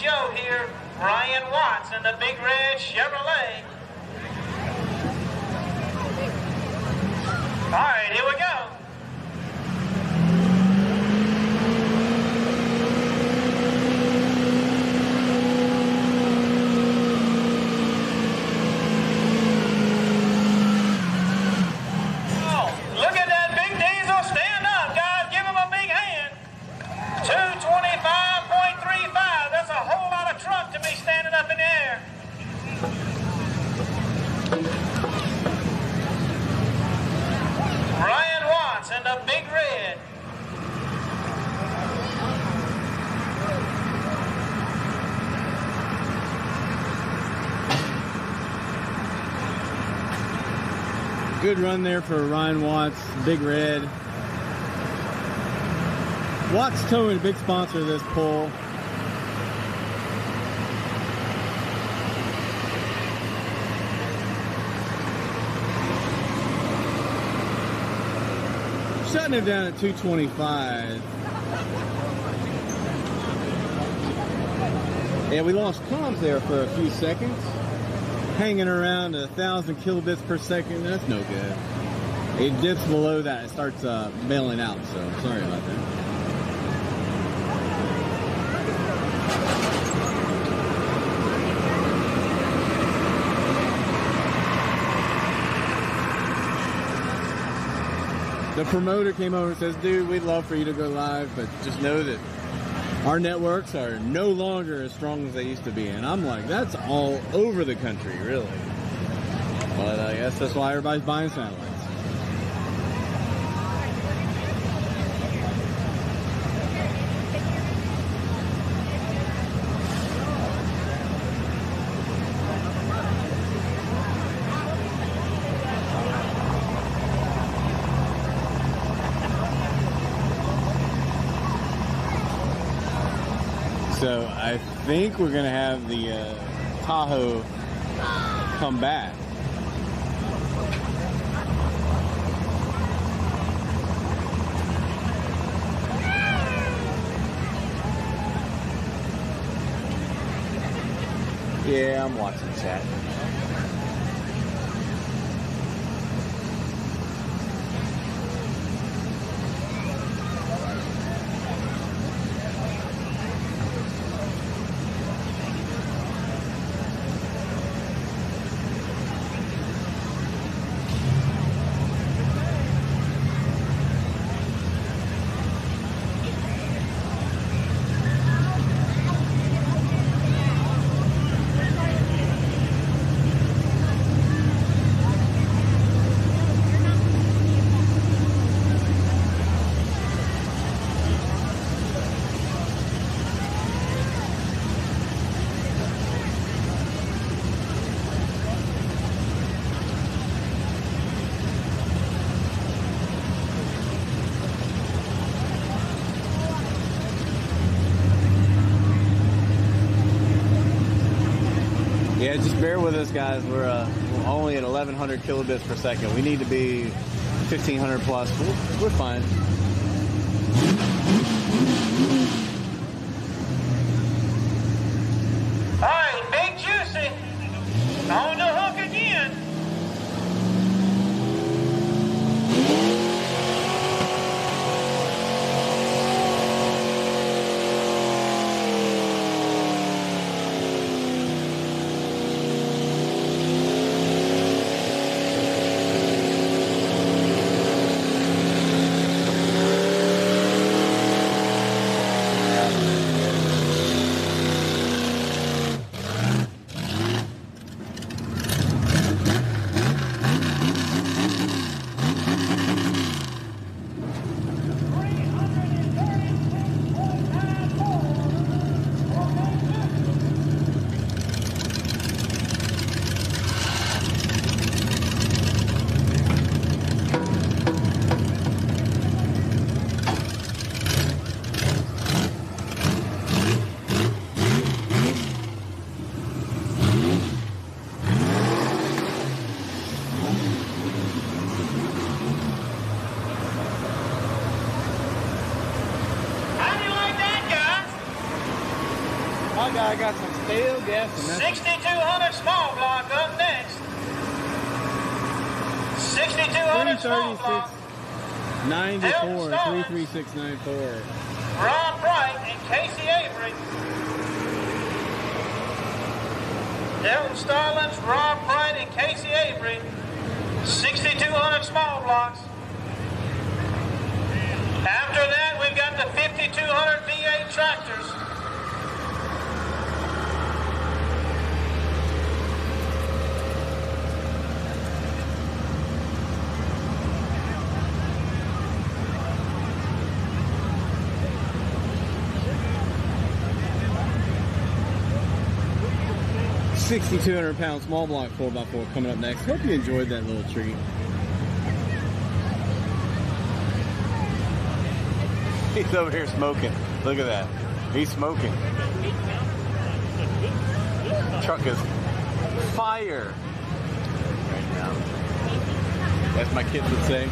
show here. Ryan Watts in the big red Chevrolet. All right, here we go. Look at that big diesel. Stand up, guys. Give him a big hand. 225.35. That's a whole lot of truck to be standing up in the air. Ryan Watts in the big red. Good run there for Ryan Watts, big red. Watts Towing, big sponsor of this pull. Shutting it down at 225. Yeah, we lost comms there for a few seconds. Hanging around 1,000 kilobits per second, that's no good. It dips below that, it starts bailing out, so sorry about that. The promoter came over and says, dude, we'd love for you to go live, but just know that our networks are no longer as strong as they used to be. And I'm like, that's all over the country, really. But I guess that's why everybody's buying satellites. So I think we're going to have the Tahoe come back. Yeah, I'm watching chat. Yeah, just bear with us, guys. We're only at 1,100 kilobits per second. We need to be 1,500 plus. We're fine. All right, Big Juicy on the hook again. I got some stale gas. 6,200 small block up next. 6,200 small block. 94, 33694. Rob Bright and Casey Avery. Delton Stallings, Rob Bright, and Casey Avery. 6,200 small blocks. After that, we've got the 5,200 V8 tractors. £6,200 small block 4x4 coming up next. Hope you enjoyed that little treat. He's over here smoking. Look at that. He's smoking. Truck is fire right now. As my kids would say.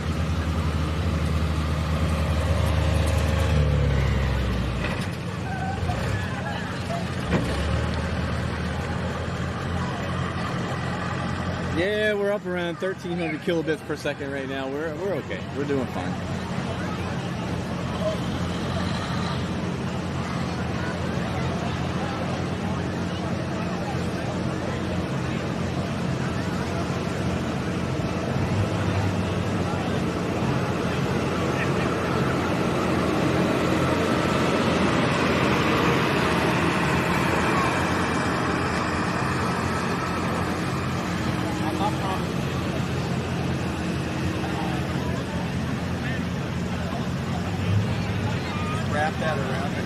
Yeah, we're up around 1,300 kilobits per second right now. We're okay. We're doing fine. Wrap that around it.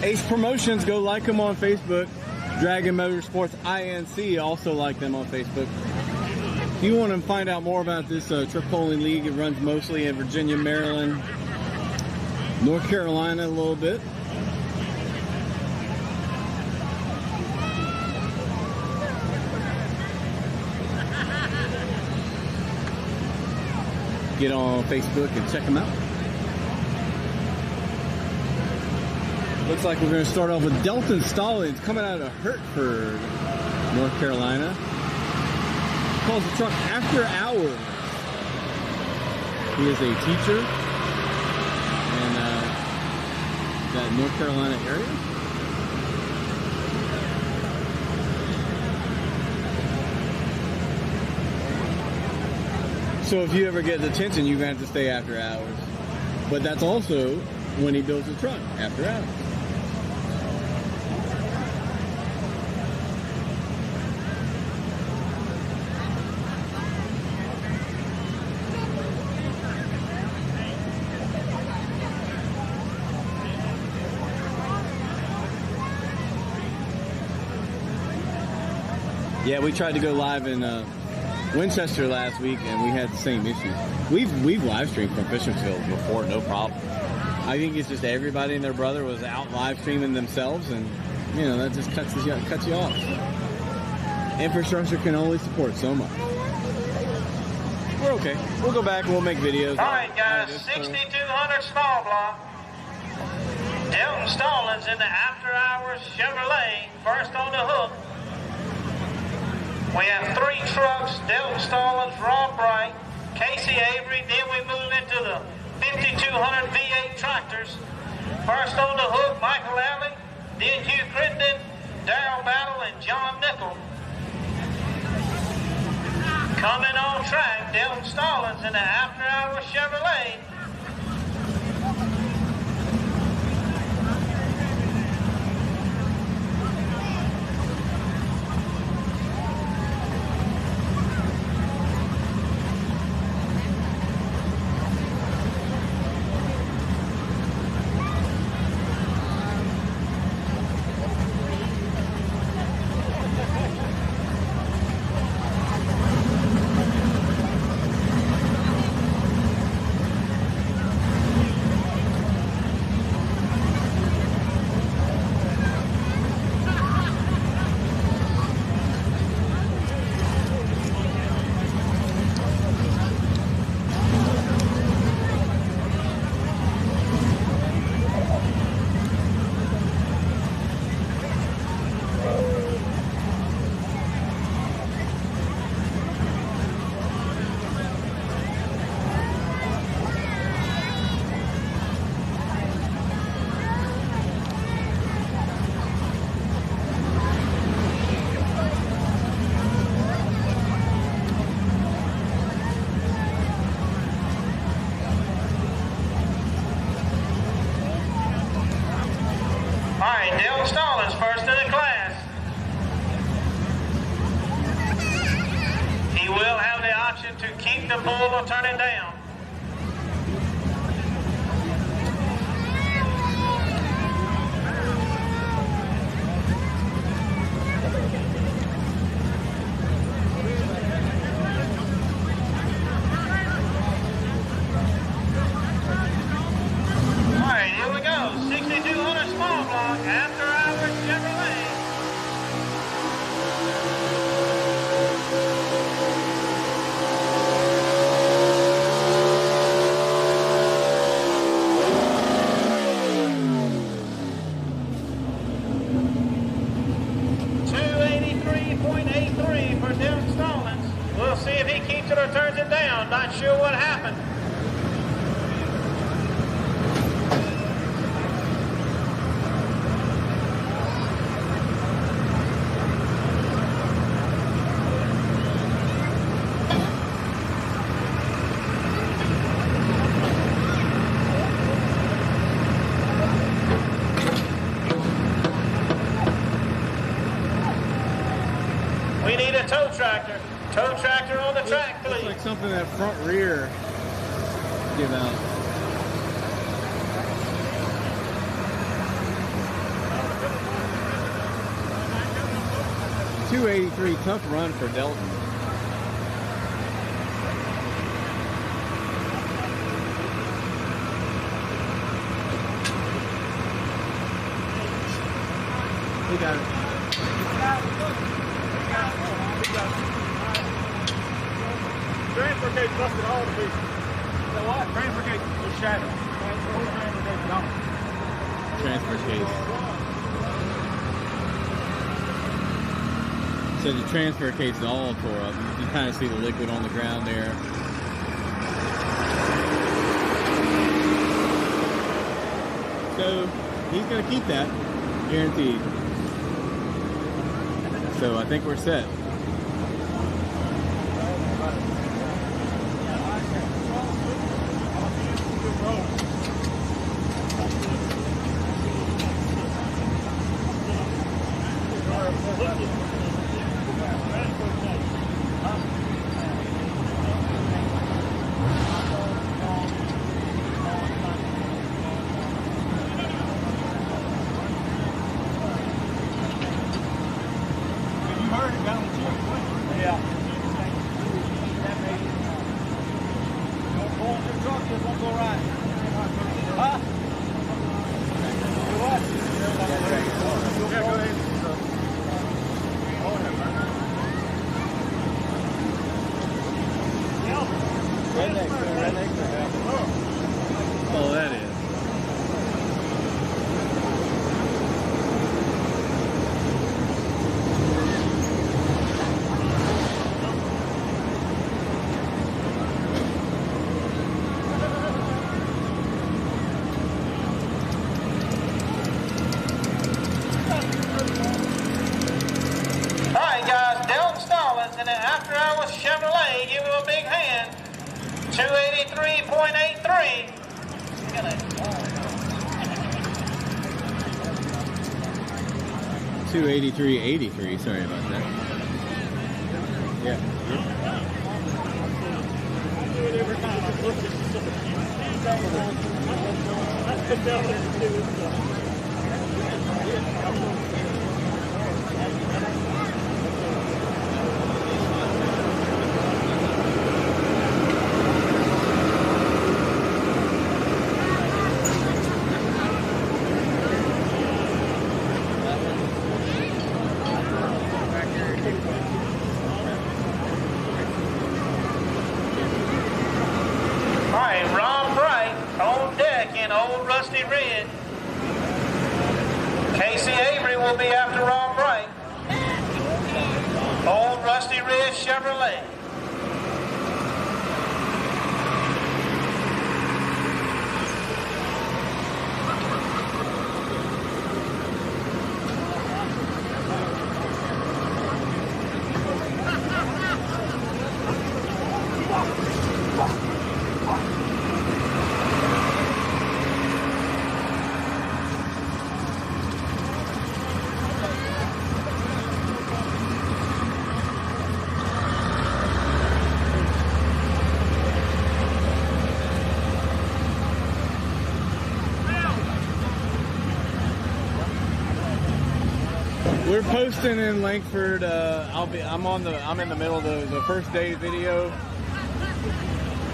Ace Promotions, go like them on Facebook. Dragon Motorsports INC, also like them on Facebook. If you want to find out more about this truck polling league, it runs mostly in Virginia, Maryland, North Carolina a little bit. Get on Facebook and check them out. Looks like we're going to start off with Delton Stallings coming out of Hertford, North Carolina. Calls the truck After Hours. He is a teacher in that North Carolina area. So if you ever get detention, you're going to have to stay after hours. But that's also when he builds the truck, after hours. Yeah, we tried to go live in Winchester last week, and we had the same issue. We've live streamed from Fishersville before, no problem. I think it's just everybody and their brother was out live streaming themselves, and you know that just cuts you off. Infrastructure can only support so much. We're okay. We'll go back and we'll make videos. All right, guys, 6,200 small block. Delton Stallings in the After Hours Chevrolet, first on the hook. We have 3 trucks, Delton Stallings, Rob Bright, Casey Avery, then we move into the 5,200 V8 tractors. First on the hook, Michael Alley, then Hugh Crittenden, Darrell Battle, and John Nickel. Coming on track, Delton Stallings in the After Hours Chevrolet. to keep the bull from turning down. All right, here we go. 6200 small block, after hours Chevrolet. .83 for Dylan Stallings. We'll see if he keeps it or turns it down. Not sure what happened. We need a tow tractor. Tow tractor on the track, Looks please. like something that front rear give out. .283, tough run for Delton. We got it. Transfer case busted all the pieces. So what? Transfer case was shattered. Transfer case. So the transfer case is all tore up. You can kind of see the liquid on the ground there. So he's going to keep that, guaranteed. So I think we're set. Oh, that is. All right, guys. Dylan Stallings in the After Hours Chevrolet. Give him a big hand. 283.83. 283.83. Sorry about that. Yeah. All right, Ron Bright on deck in old rusty red. Casey Avery will be after Ron Bright. Old rusty red Chevrolet. We're posting in Langford. I'm in the middle of the first day video.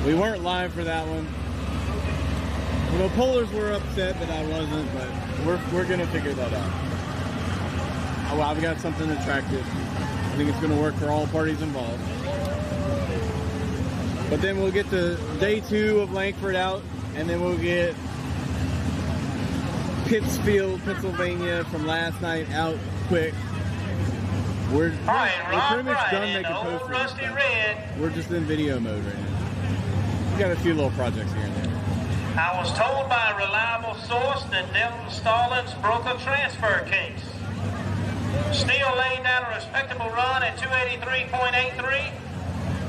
We weren't live for that one. Well, the Polars were upset that I wasn't, but we're gonna figure that out. Well, I've got something attractive. I think it's gonna work for all parties involved. But then we'll get the day 2 of Langford out, and then we'll get Pittsfield, Pennsylvania from last night out quick. We're pretty much done making posters. Rusty Red. We're just in video mode right now. We got a few little projects here and there. I was told by a reliable source that Delton Stallings broke a transfer case. Steele laid down a respectable run at 283.83.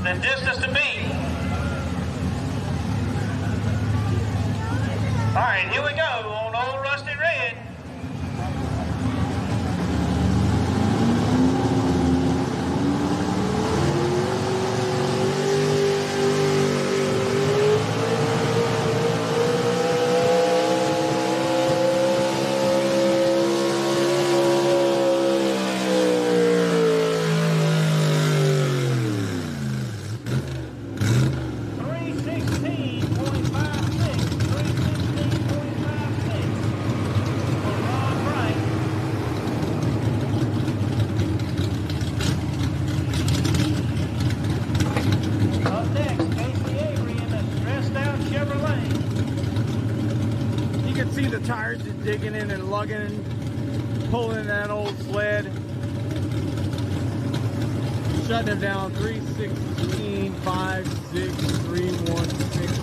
The distance to beat. All right, here we go on old Rusty Red. The tires just digging in and lugging, pulling that old sled, shutting it down. 316, 56, 316, 56.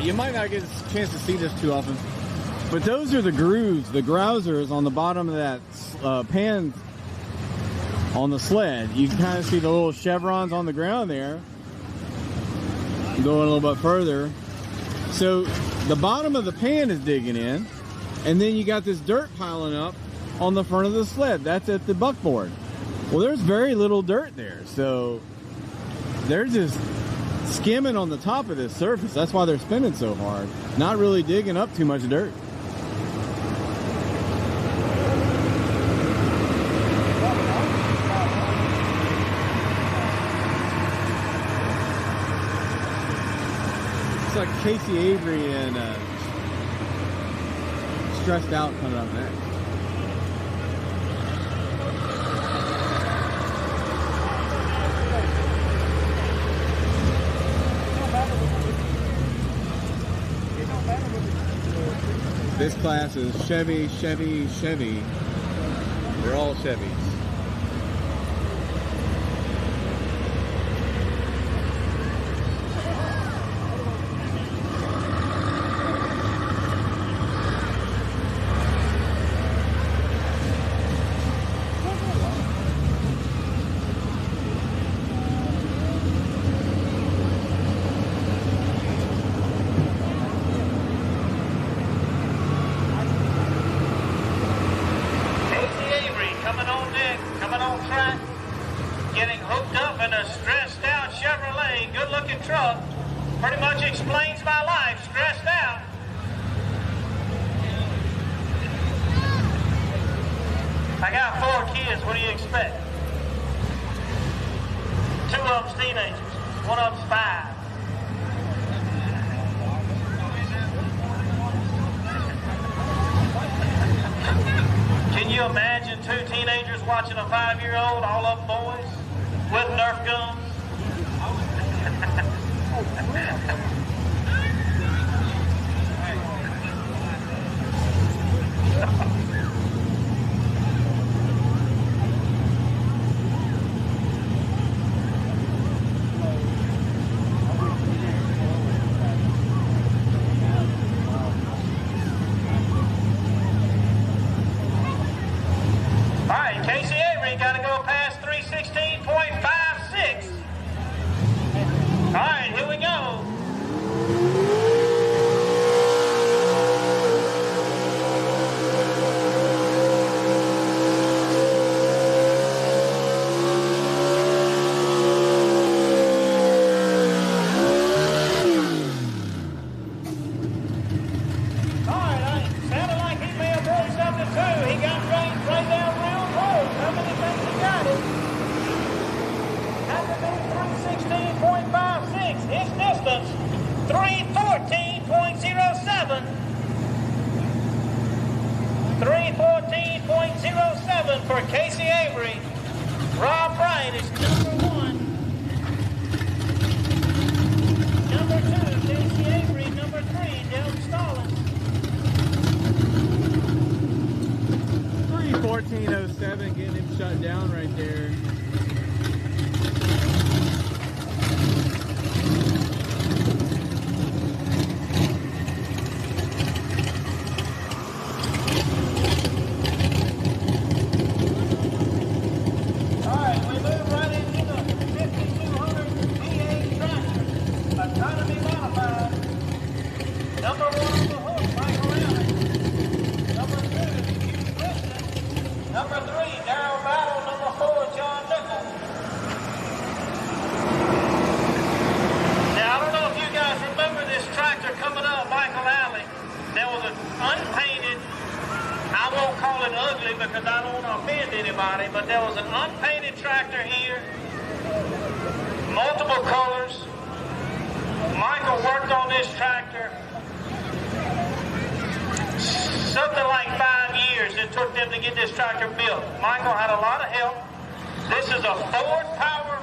You might not get a chance to see this too often, but those are the grooves, the grousers on the bottom of that pan on the sled. You can kind of see the little chevrons on the ground there. Going a little bit further. So the bottom of the pan is digging in, and then you got this dirt piling up on the front of the sled. That's at the buckboard. Well, there's very little dirt there, so they're just skimming on the top of this surface. That's why they're spinning so hard. Not really digging up too much dirt. It's like Casey Avery and Stressed Out coming up next. This class is Chevy, Chevy, Chevy. They're all Chevys. I got 4 kids. What do you expect? 2 of them's teenagers. 1 of them's 5. Can you imagine 2 teenagers watching a 5-year-old, all of them boys, with Nerf guns? 316.56. His distance, 314.07. 314.07 for Casey Avery. Rob Bryant is number 1. Number 2, Casey Avery. Number 3, Dylan Stallings. 3:14:07, getting him shut down right there. Because I don't want to offend anybody, but there was an unpainted tractor here, multiple colors. Michael worked on this tractor something like 5 years it took them to get this tractor built. Michael had a lot of help. This is a Ford powered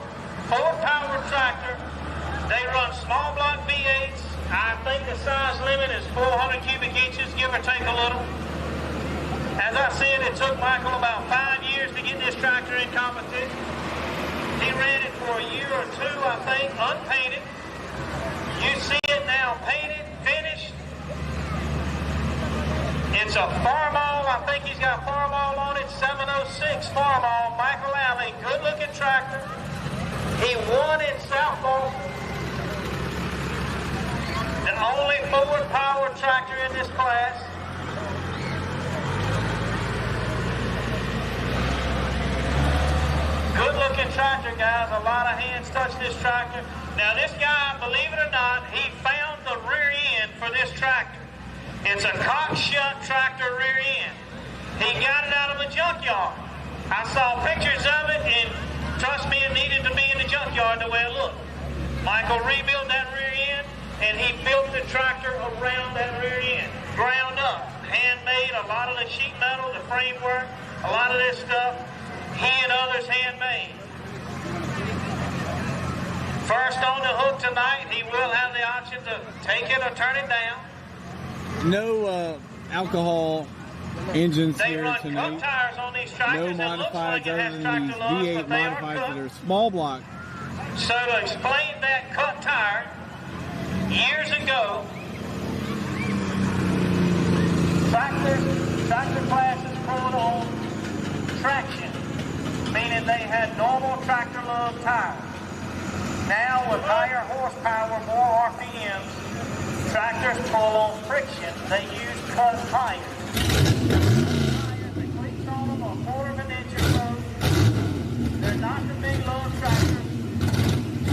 tractor. They run small block V8s. I think the size limit is 400 cubic inches, give or take a little. As I said, it took Michael about 5 years to get this tractor in competition. He ran it for a year or two, I think, unpainted. You see it now painted, finished. It's a Farmall. I think he's got Farmall on it, 706 Farmall, Michael Alley. Good looking tractor. He won in South Boston. The only Ford powered tractor in this class. Good looking tractor, guys. A lot of hands touched this tractor. Now this guy, believe it or not, he found the rear end for this tractor. It's a cock-shut tractor rear end. He got it out of a junkyard. I saw pictures of it, and trust me, it needed to be in the junkyard the way it looked. Michael rebuilt that rear end, and he built the tractor around that rear end. Ground up, handmade, a lot of the sheet metal, the framework, a lot of this stuff. He and others handmade. First on the hook tonight, he will have the option to take it or turn it down. No alcohol engines they here run tonight. Cup tires on these tractors. No modifieds other than these V8 modifieds that are small block. So to explain that cut tire, years ago, tractor classes pulled on traction, meaning they had normal tractor lug tires. Now with higher horsepower, more RPMs, tractors pull on friction. They use cut tires. The cleats on them are 1/4 inch or so. They're not the big lug tractors.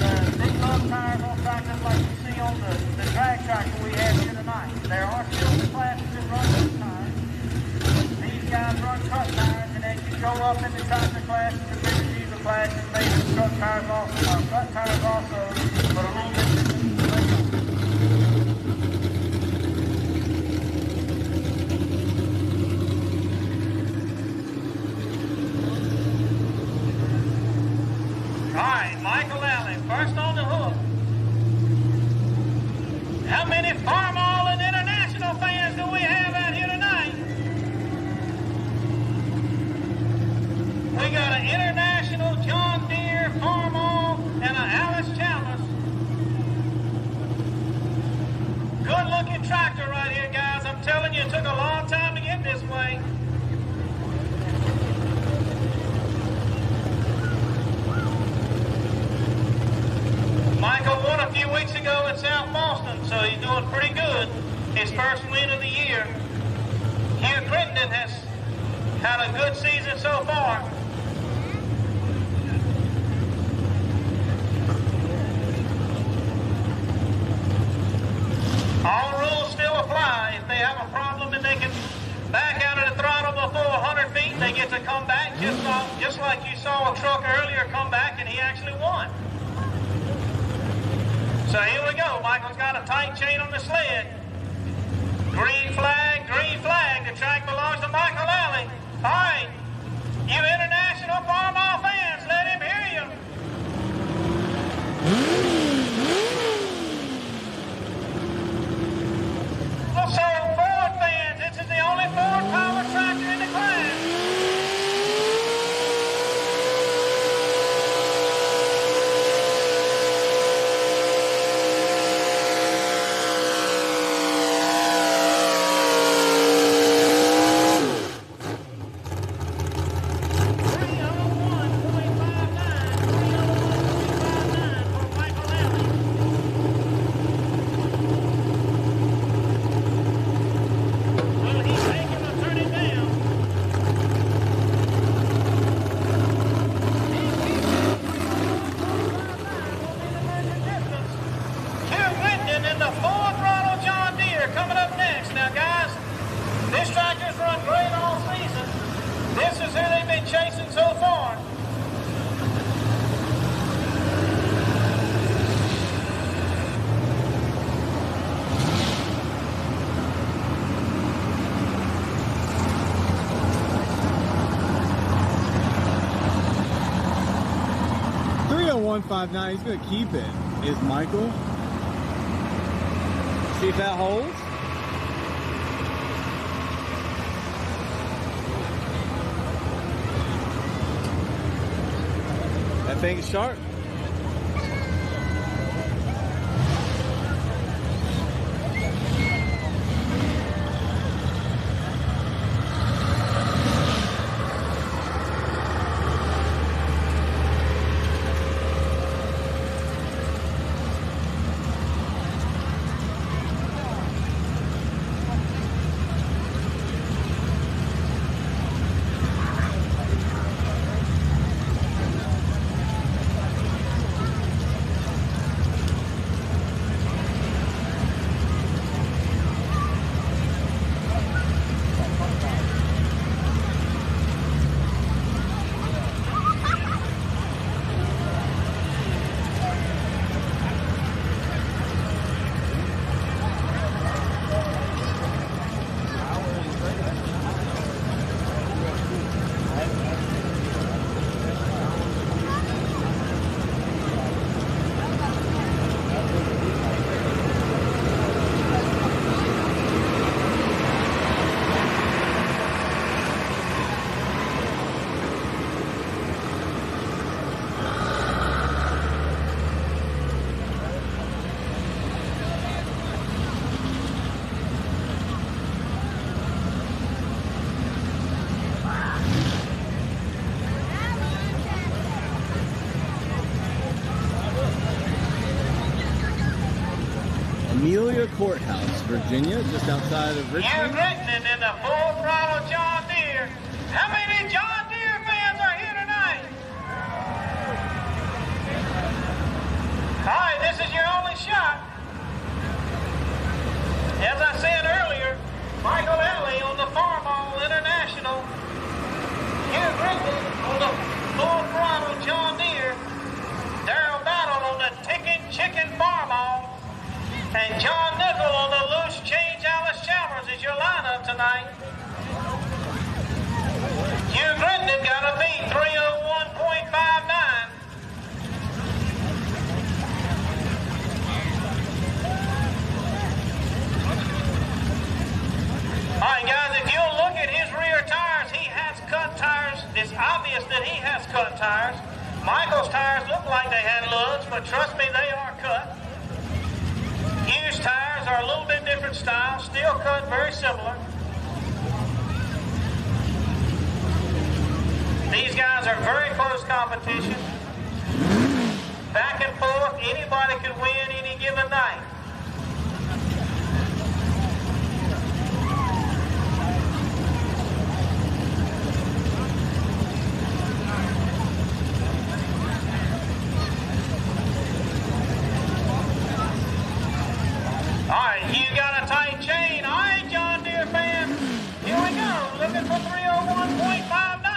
The big lug tires on tractors like you see on the drag tractor we have here tonight. There are still the classes that run those tires. These guys run cut tires, and as you go up in the tractor classes, the bigger diesel classes, they use cut tires also, but a little bit different. All right, Michael Allen, first on the hook. How many Farmall and International fans do we have out here tonight? We got an International, John Deere, Farmall, and an Alice Chalmers. Good looking tractor right here, guys. I'm telling you, it took a long time to get this way. Michael won a few weeks ago in South Boston, so he's doing pretty good. His first win of the year. Hugh Crittenden has had a good season so far. All rules still apply. If they have a problem and they can back out of the throttle before 100 feet, they get to come back, just like you saw a truck earlier come back and he actually won. So here we go. Michael's got a tight chain on the sled. Green flag, green flag. The track belongs to Michael Alley. All right, you international farm-all fans, let him hear you. Also, Ford fans, this is the only Ford power tractor in the class. Chasing so far. .159, he's going to keep it, is Michael. See if that holds. That thing's sharp. Amelia Courthouse, Virginia, just outside of Richmond. You're listening in the full throttle John Deere. How many John Deere fans are here tonight? All right, this is your only shot. As I said earlier, Michael Alley on the Farmall International. Hugh Griffin on the full throttle John Deere. Darryl Battle on the Ticking Chicken Farmall. And John Nickel on the loose change Alice Chalmers is your lineup tonight. Hugh Griffin got a beat 301.59. Alright guys, if you'll look at his rear tires, he has cut tires. It's obvious that he has cut tires. Michael's tires look like they had lugs, but trust me, they are cut. Hugh's tires are a little bit different style, still cut very similar. These guys are very close competition. Back and forth, anybody can win any given night. All right, you got a tight chain. All right, John Deere fans. Here we go. Looking for 301.59.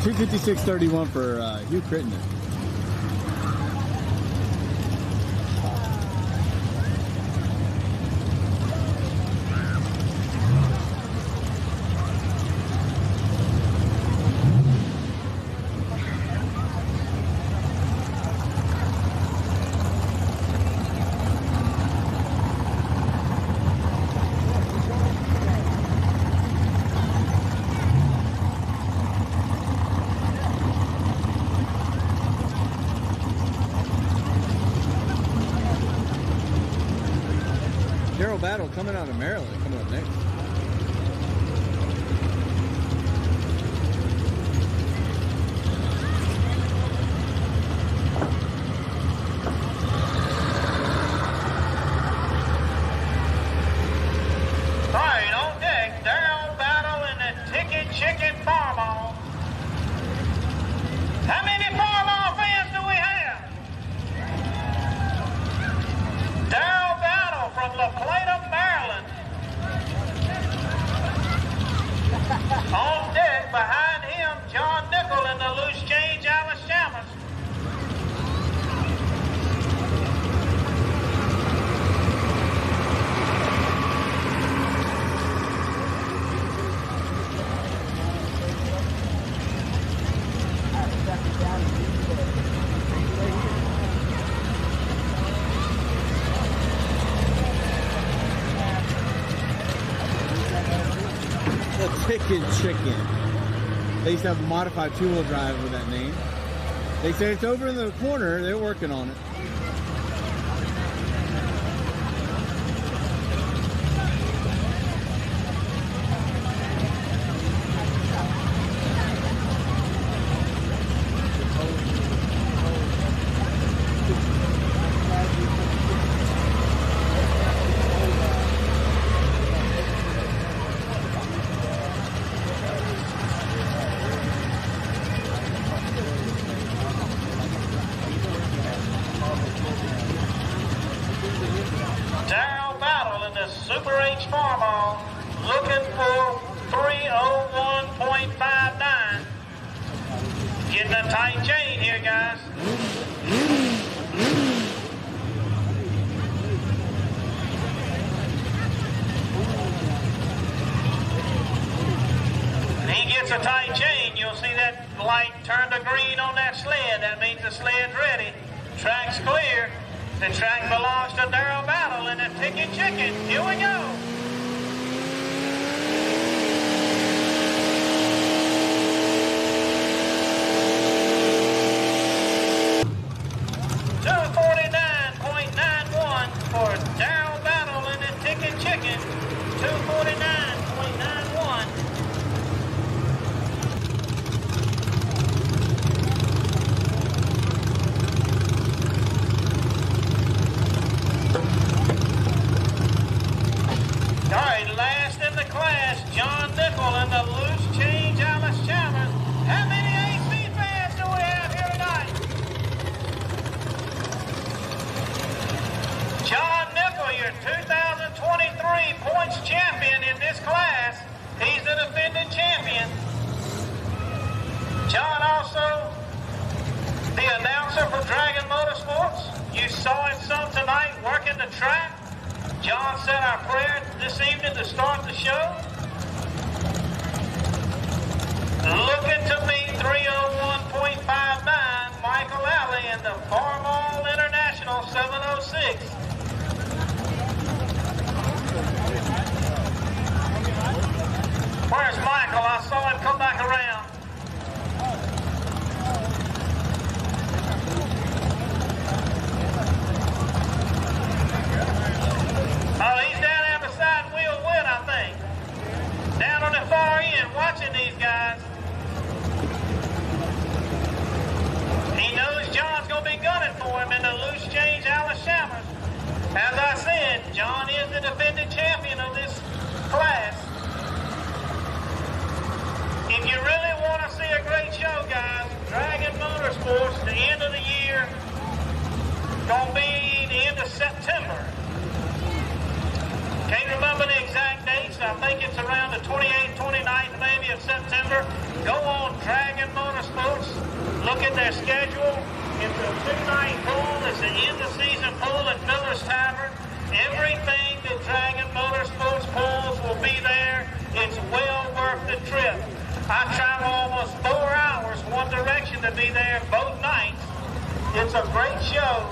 256.31 for Hugh Crittenden. Battle coming out of Maryland, coming up next. Right on deck, Darryl Battle in the Ticket Chicken Farmall. How many Farmall fans do we have? Darryl Battle from La Plata, Maryland. On deck behind him, John Nickel in the Loose Change Alice Chalmers. Ticket Chicken. They used to have a modified two-wheel drive with that name. They say it's over in the corner. They're working on it. Darryl Battle in the Super H Farmall, looking for 301.59. Getting a tight chain here, guys. When he gets a tight chain, you'll see that light turn to green on that sled. That means the sled's ready. Track's clear. The track belongs to Darryl Battle and the Ticket Chicken. Here we go. $249.91 for Darryl Battle and the Ticket Chicken. $249.91. All right, last in the class, John Nickel in the Loose Change Alice Chalmers. How many AC fans do we have here tonight? John Nickel, your 2023 points champion in this class. He's the defending champion. John also the announcer for Dragon Motorsports. You saw him some tonight working the track. John said our prayer this evening to start the show. Looking to beat 301.59, Michael Alley in the Farmall International 706. Where's Michael? I saw him come back around. Oh, he's down there beside Will Witt, I think. Down on the far end, watching these guys. He knows John's going to be gunning for him in the Loose Change Alice Chalmers. As I said, John is the defending champion of this class. If you really want to see a great show, guys, Dragon Motorsports, the end of the year, going to be the end of September. Can't remember the exact dates. I think it's around the 28th, 29th maybe of September. Go on Dragon Motorsports. their schedule. It's a 2-night pool. It's an end-of-season pool at Miller's Tavern. Everything that Dragon Motorsports pools will be there. It's well worth the trip. I travel almost 4 hours one direction to be there both nights. It's a great show.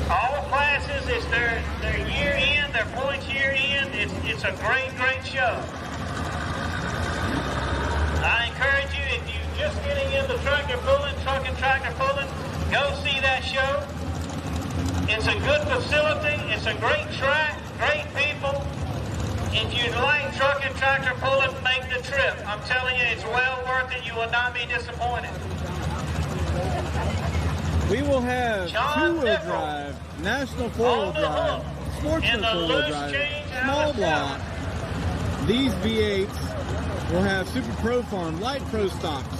All classes, it's their year end, their points year end. It's a great, great show. I encourage you, if you're just getting into truck and tractor pulling, go see that show. It's a good facility. It's a great track, great people. If you'd like truck and tractor pulling, make the trip. I'm telling you, it's well worth it. You will not be disappointed. We will have two-wheel drive, national four-wheel drive, sportsman four-wheel drive, small block. These V8s will have Super Pro Farm, Light Pro stocks.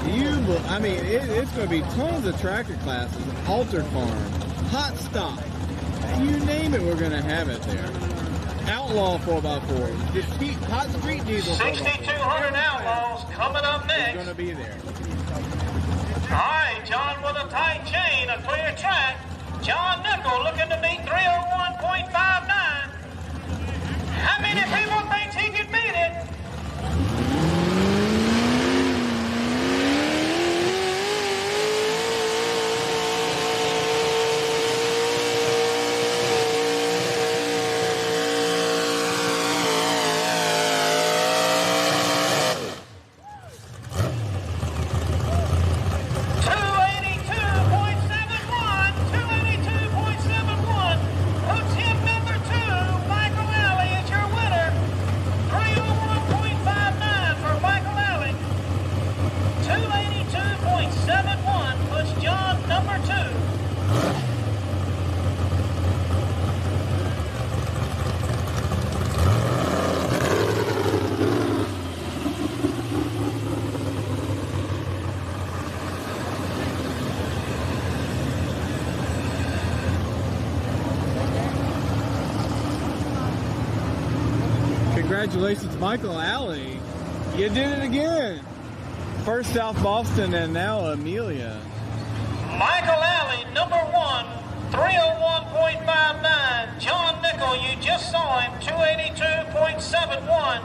It's going to be tons of tractor classes, altered farm, hot stock. You name it, we're going to have it there. Outlaw 4x4, the hot street diesel 6,200 Outlaws coming up next. It's going to be there. All right, John with a tight chain, a clear track. John Nickel looking to beat 301.59. How many people think he could beat it? Congratulations, Michael Alley. You did it again. First South Boston and now Amelia. Michael Alley, number 1, 301.59. John Nickel, you just saw him, 282.71.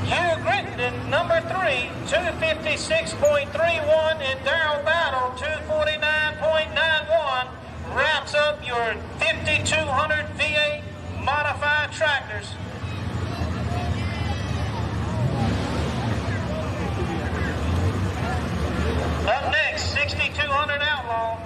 Hugh Crittenden, number 3, 256.31. And Darrell Battle, 249.91. Wraps up your 5,200 V8 modified tractors. Up next, 6,200 Outlaw.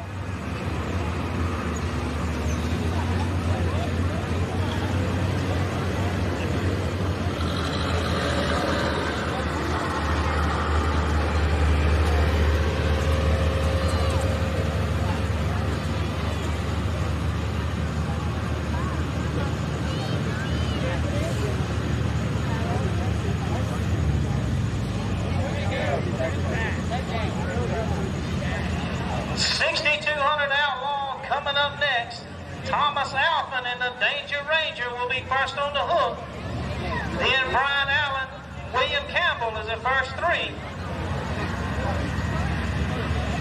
Thomas Alphin and the Danger Ranger will be first on the hook. Then Brian Allen, William Campbell is the first 3.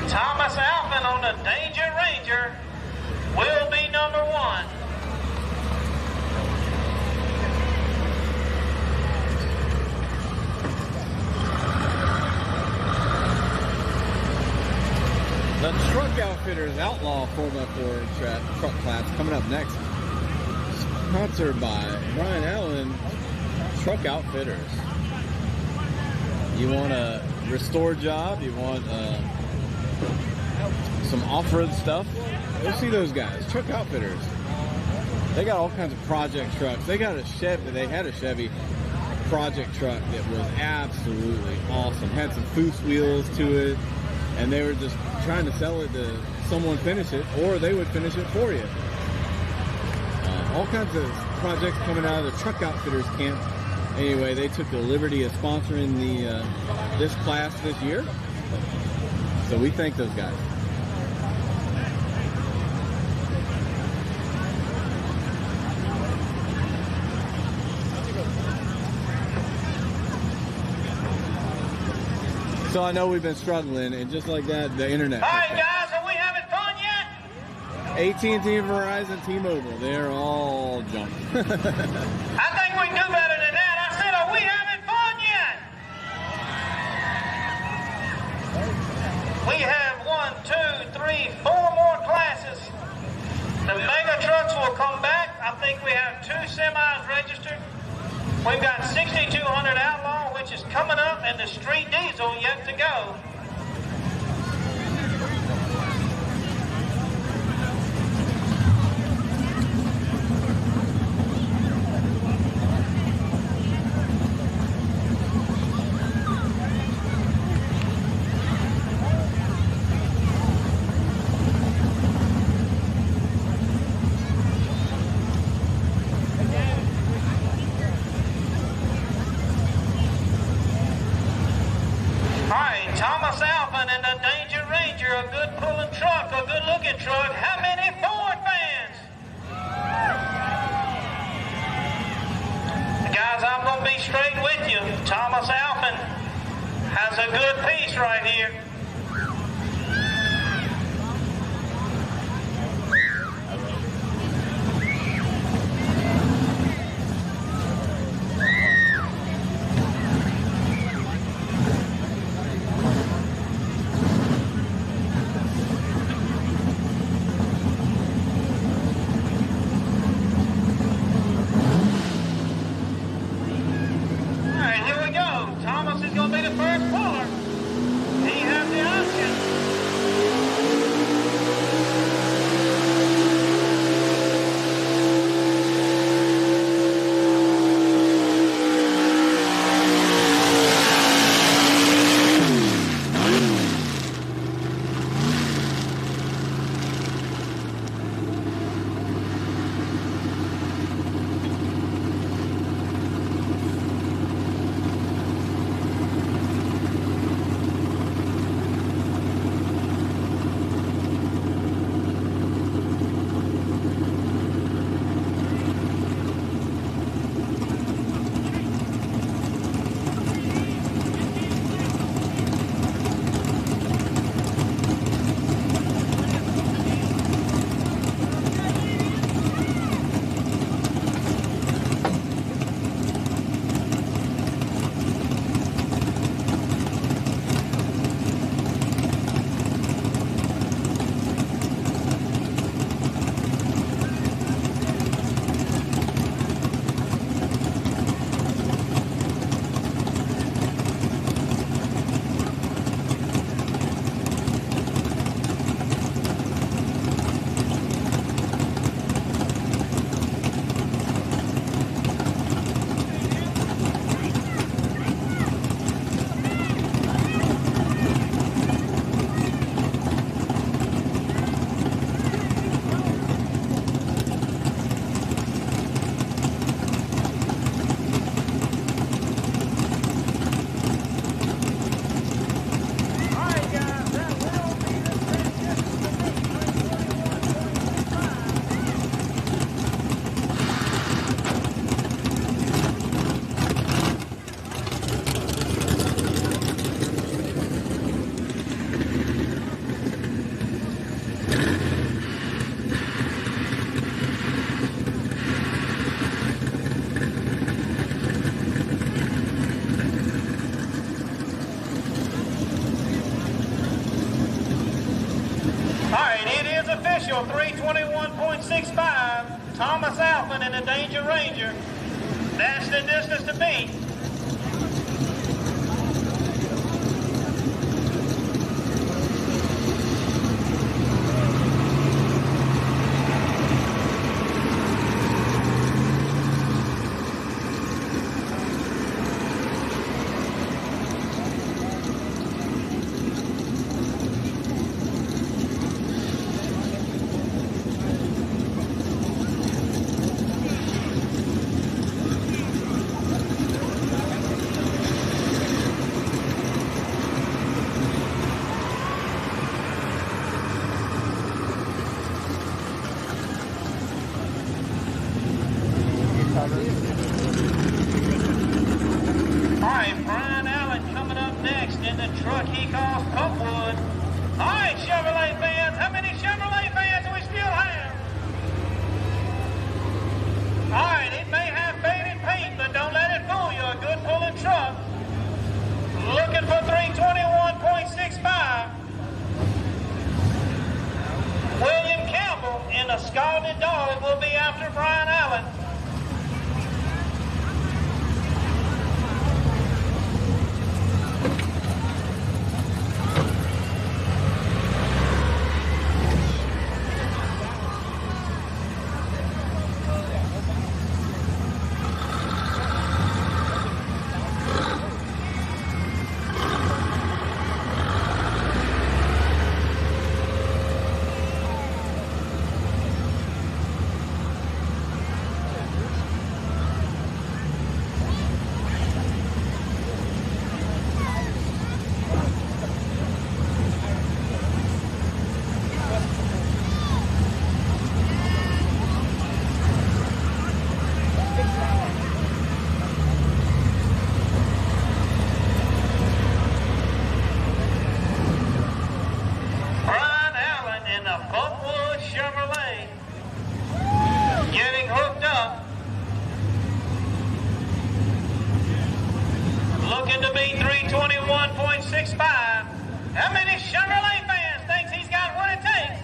Thomas Alphin on the Danger Ranger will be number 1. The Truck Outfitters Outlaw 4x4 truck class coming up next. Sponsored by Brian Allen Truck Outfitters. You want a restore job? You want some off-road stuff? Go see those guys. Truck Outfitters. They got all kinds of project trucks. They got a Chevy. They had a Chevy project truck that was absolutely awesome. Had some Foose wheels to it. And they were just trying to sell it to someone finish it, or they would finish it for you. All kinds of projects coming out of the Truck Outfitters camp. Anyway, they took the liberty of sponsoring this class this year. So we thank those guys. So I know we've been struggling, and just like that, the internet. All right, guys, are we having fun yet? AT&T, Verizon, T-Mobile, they're all junk. I think we can do better than that. I said, are we having fun yet? We have 1, 2, 3, 4 more classes. The mega trucks will come back. I think we have 2 semis registered. We've got 6200 Outlaw, which is coming up, and the street diesel yet to go. Thomas Alpin and the Danger Ranger, a good pulling truck, a good looking truck. How many Ford fans? Guys, I'm going to be straight with you. Thomas Alpin has a good piece right here. Official 321.65, Thomas Alpin and the Danger Ranger. That's the distance to beat. to be 321.65. How many Chevrolet fans thinks he's got what it takes?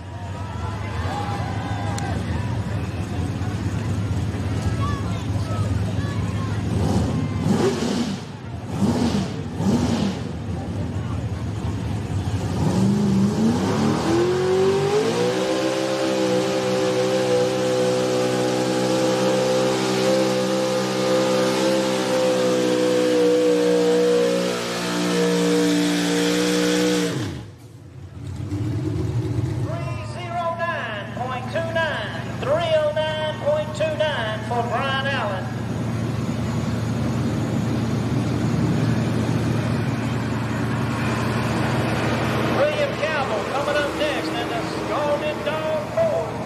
For Brian Allen. William Campbell coming up next in the Scalded Dog Ford.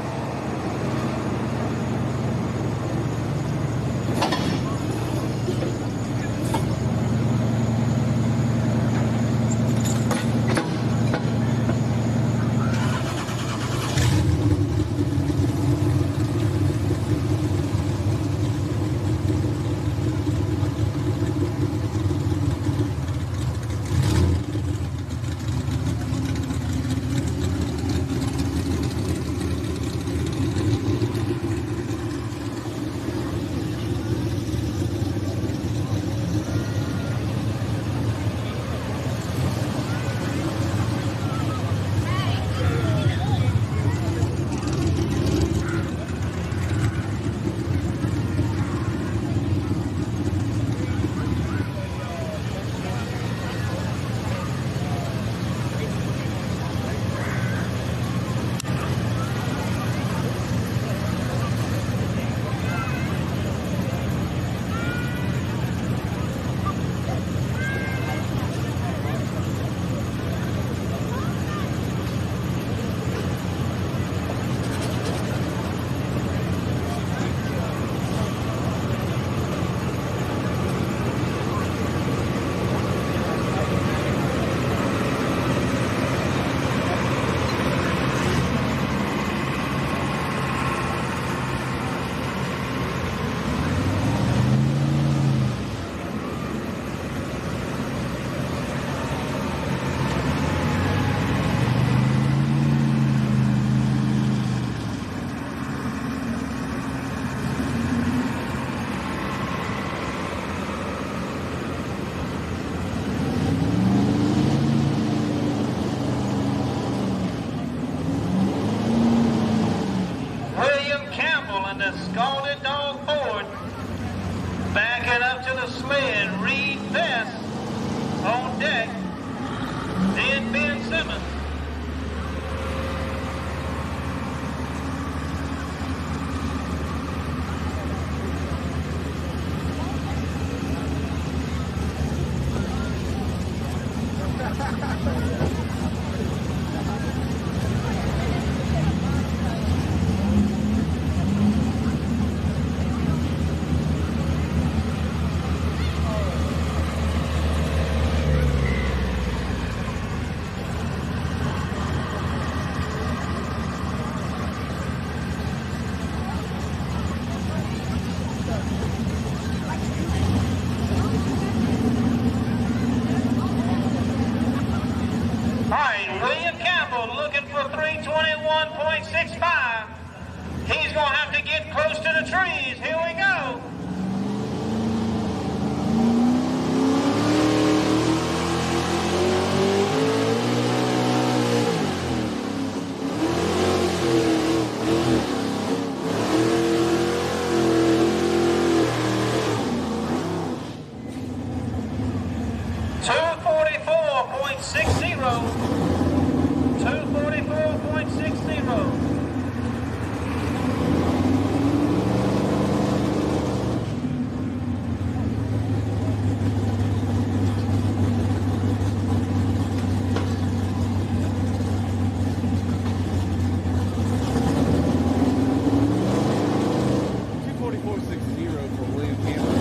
Scalded Dog Ford. Backing up to the sled, Reed Best on deck. Then Ben Simmons. Looking for 321.65. He's going to have to get close to the trees. Here we go. .60. 244.60. for William Campbell.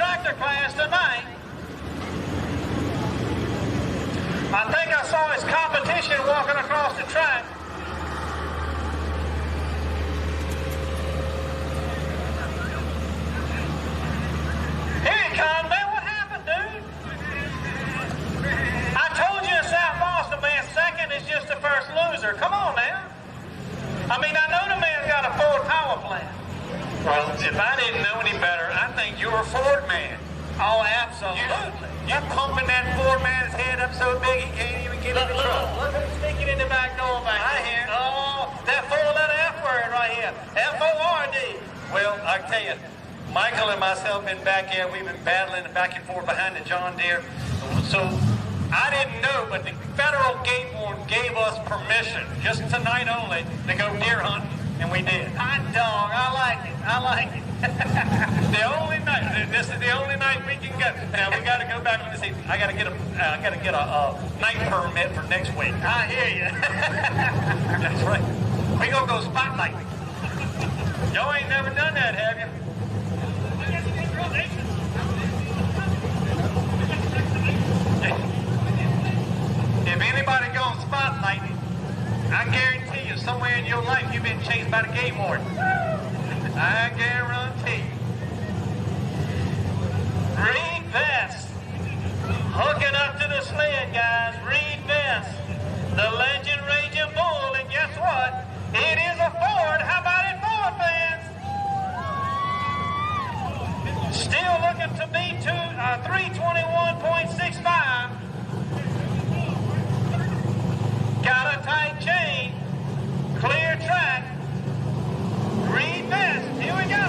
tractor class tonight. I think I saw his competition walking across the track. Here he comes, man. What happened, dude? I told you in South Boston, man, second is just the first loser. Come on now. I mean, I know the man's got a Ford power plant. Well, if I didn't know any better, I think you're a Ford man. Oh, absolutely. You're pumping that Ford man's head up so big he can't even get in the truck. Look who's sneaking in the back door back here. Oh, that four-letter F word right here. F-O-R-D. Well, I tell you, Michael and myself been back here. We've been battling back and forth behind the John Deere. So I didn't know, but the federal game warden gave us permission, just tonight only, to go deer hunting, and we did. Hot dog. I like it. I like it. The only night. This is the only night we can go. Now we got to go back and see. I got to get a night permit for next week. I hear you. That's right. We gonna go spotlighting. Y'all ain't never done that, have you? If anybody goes spotlighting, I guarantee you, somewhere in your life you've been chased by the game warden. I guarantee. Reed Vest. Hooking up to the sled, guys. Reed Vest. The Legend Raging Bull. And guess what? It is a Ford. How about it, Ford fans? Still looking to beat 321.65. Got a tight chain. Clear track. Reed Vest. Here we go.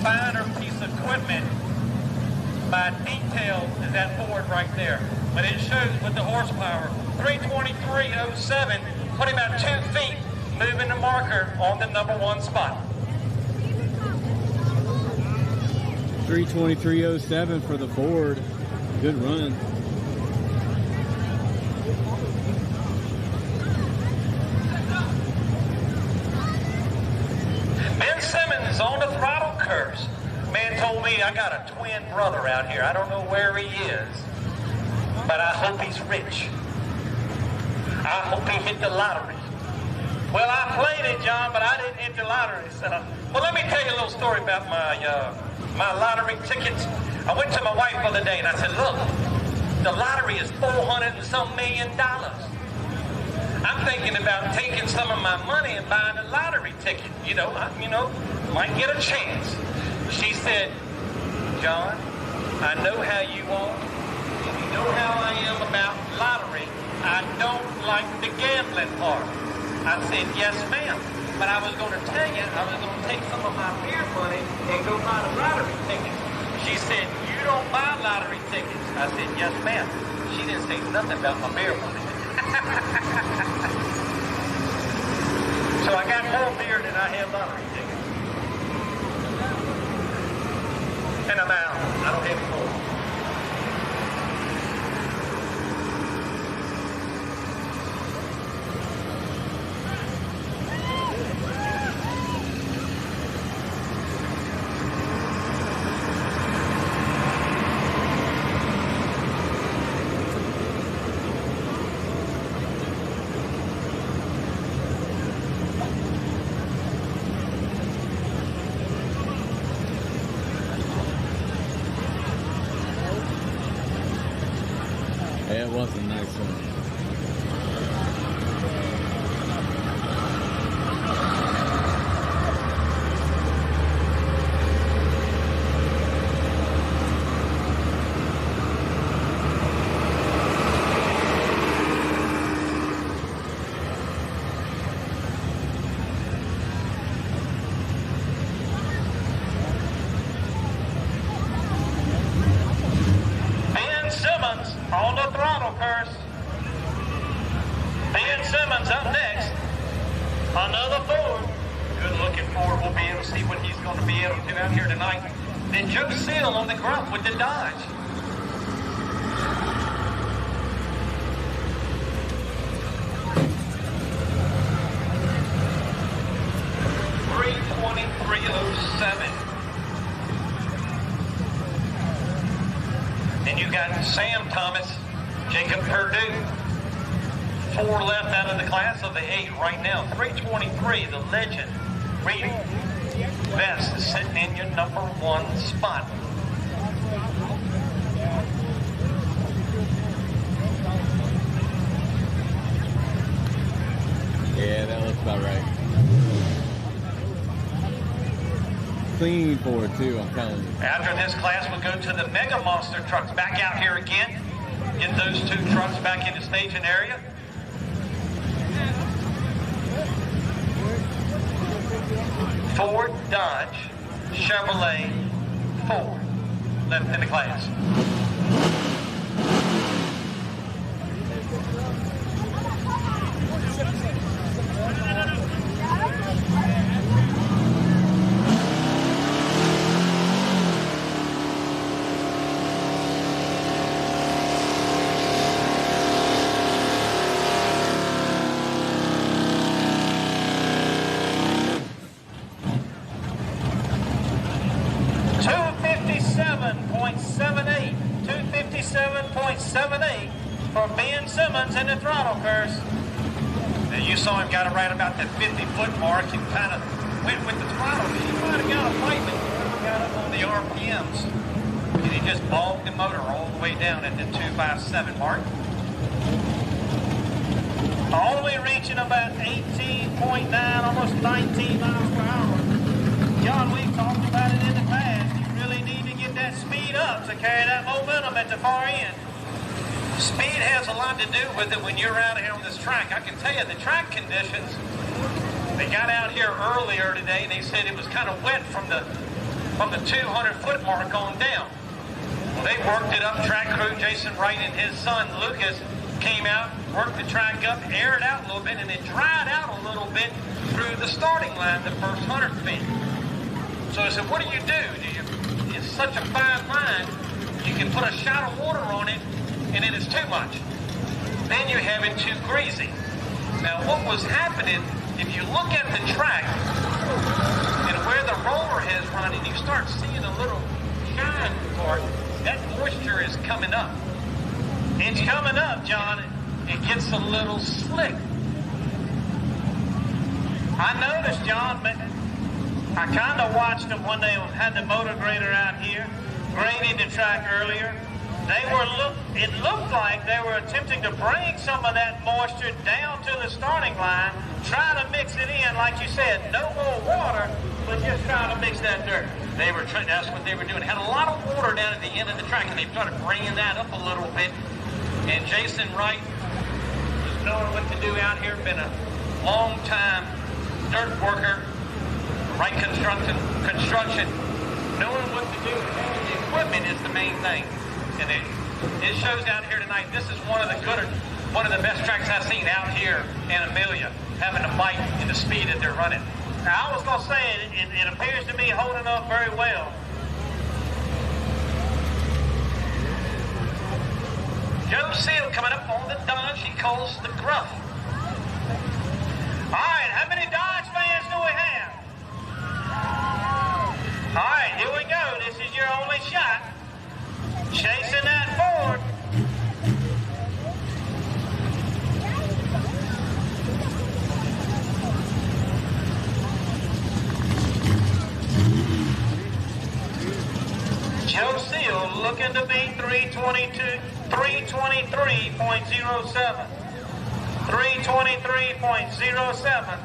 finer piece of equipment by detail is that Ford right there. But it shows with the horsepower, 323.07, put him at 2 feet, moving the marker on the #1 spot. 323.07 for the Ford. Good run. Ben Simmons on the throttle curse. Man told me I got a twin brother out here. I don't know where he is, but I hope he's rich. I hope he hit the lottery. Well, I played it, John, but I didn't hit the lottery. So, well, let me tell you a little story about my lottery tickets. I went to my wife the other day and I said, look, the lottery is $400 and some million. I'm thinking about taking some of my money and buying a lottery ticket. Might get a chance. She said, John, I know how you are. You know how I am about lottery. I don't like the gambling part. I said, yes, ma'am. But I was going to tell you, I was going to take some of my beer money and go buy the lottery tickets. She said, you don't buy lottery tickets. I said, yes, ma'am. She didn't say nothing about my beer money. So I got more beer than I have lottery tickets. And I'm out. I don't have any more. Yeah, it was a nice one. On the throttle curse. Ben Simmons up next. Another Ford. Good looking Ford. We'll be able to see what he's going to be able to do out here tonight. Then Joe Seal on the grunt with the Dodge. .323.07. Then you got Sam Thomas, Jacob Perdue. 4 left out of the class of the 8 right now. 323, the legend. Reed Vest is sitting in your number 1 spot. Yeah, that looks about right. Clean Ford too, I'm telling you. After this class, we'll go to the Mega Monster trucks. Back out here again. Get those 2 trucks back in the staging area. Ford, Dodge, Chevrolet, Ford. Left in the class. .78 for Ben Simmons in the throttle curse. Now you saw him got it right about the 50-foot mark and kind of went with the throttle. He might have got a fight, but he never got up on the RPMs. And he just bogged the motor all the way down at the 257 mark. Only reaching about 18.9, almost 19 miles per hour. John, we've talked about it in the past. You really need to get that speed up to carry that momentum at the far end. Speed has a lot to do with it when you're out here on this track. I can tell you the track conditions, they got out here earlier today and they said it was kind of wet from the 200-foot mark on down. Well, they worked it up. Track crew, Jason Wright and his son, Lucas, came out, worked the track up, aired out a little bit, and it dried out a little bit through the starting line the first 100 feet. So I said, what do? It's such a fine line, you can put a shot of water on it, and it is too much. Then you have it too greasy. Now what was happening, if you look at the track and where the roller has run and you start seeing a little shine part, that moisture is coming up. It's coming up, John. It gets a little slick. I noticed, John, but I kind of watched them when they had the motor grader out here, grading the track earlier. It looked like they were attempting to bring some of that moisture down to the starting line, trying to mix it in, like you said, no more water, but just trying to mix that dirt. That's what they were doing. Had a lot of water down at the end of the track, and they started bringing that up a little bit. And Jason Wright, just knowing what to do out here, been a long time dirt worker, Wright construction, knowing what to do. The equipment is the main thing. And it shows out here tonight. This is one of the best tracks I've seen out here in Amelia, having the bite and the speed that they're running. Now, I was going to say, it appears to be holding up very well. Joe Seal coming up on the Dodge he calls the Gruff. All right, how many Dodge fans do we have? All right, here we go. This is your only shot. Chasing that Ford. Joe Seal looking to beat 322, 323 323.07. 323.07.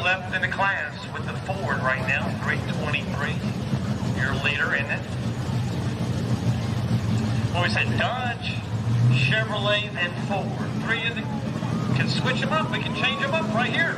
Left in the class with the Ford right now, 323. Your leader in it. Well, we said Dodge, Chevrolet, and Ford. Three of them can switch them up. We can change them up right here.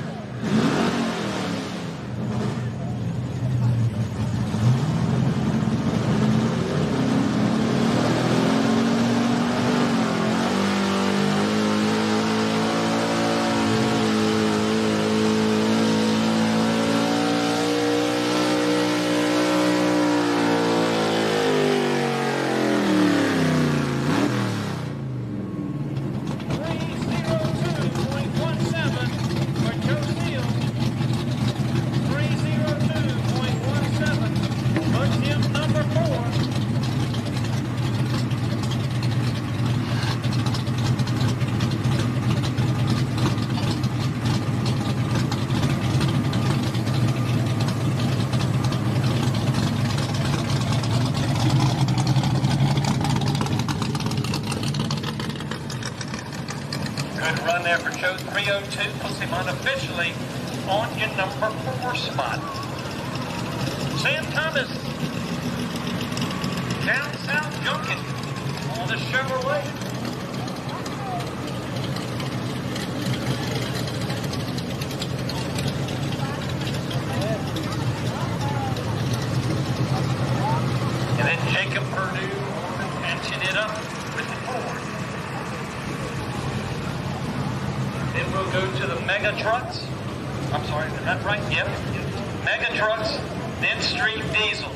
Good run there for Joe 302. Puts him unofficially on your number 4 spot. Sam Thomas down south junking on the Chevrolet. And then Jacob Purdue patching it up with the Ford. Then we'll go to the Mega Trucks. I'm sorry, is that right? Yep. Mega Trucks, then Street Diesel.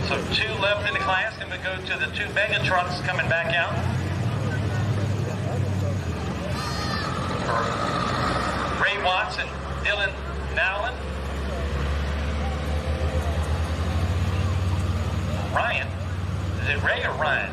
So 2 left in the class, and we go to the 2 Mega Trucks coming back out. Ray Watts and Dylan Nowlin. Ryan. Is it Ray or Ryan?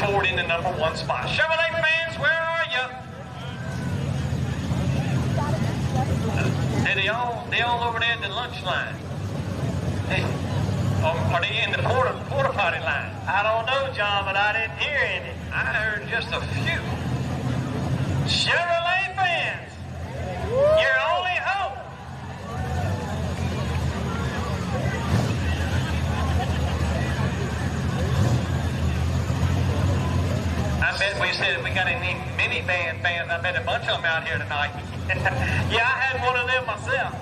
Ford in the number 1 spot. Chevrolet fans, where are you? They all over there at the lunch line. Hey, are they in the porta potty line? I don't know, John, but I didn't hear any. I heard just a few. Chevrolet fans, your only hope. I bet we said if we got any minivan fans, I bet a bunch of them out here tonight. Yeah, I had one of them myself.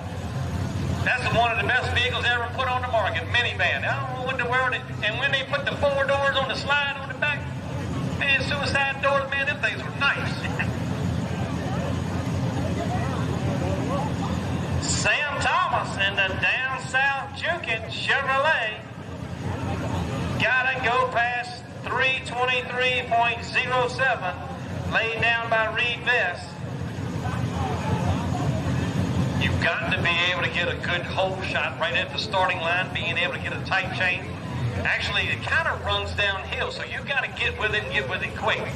That's one of the best vehicles ever put on the market, minivan. I don't know what the world, and when they put the 4 doors on the slide on the back, Man, suicide doors, man, them things were nice. Sam Thomas in the down south juking Chevrolet. Gotta go past 323.07, laid down by Reed Vest. You've got to be able to get a good hole shot right at the starting line, being able to get a tight chain. Actually, it kind of runs downhill, so you've got to get with it and get with it quick.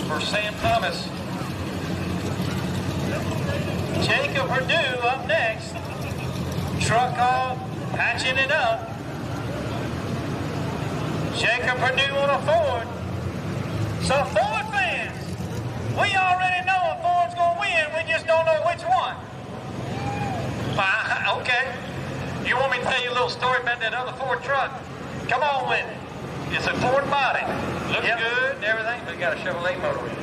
For Sam Thomas. Jacob Perdue up next. Truck off, patching it up. Jacob Perdue on a Ford. So Ford fans, we already know a Ford's going to win. We just don't know which one. Okay. You want me to tell you a little story about that other Ford truck? Come on with it. It's a Ford body. Looks good and everything, but it got a Chevrolet motor in it.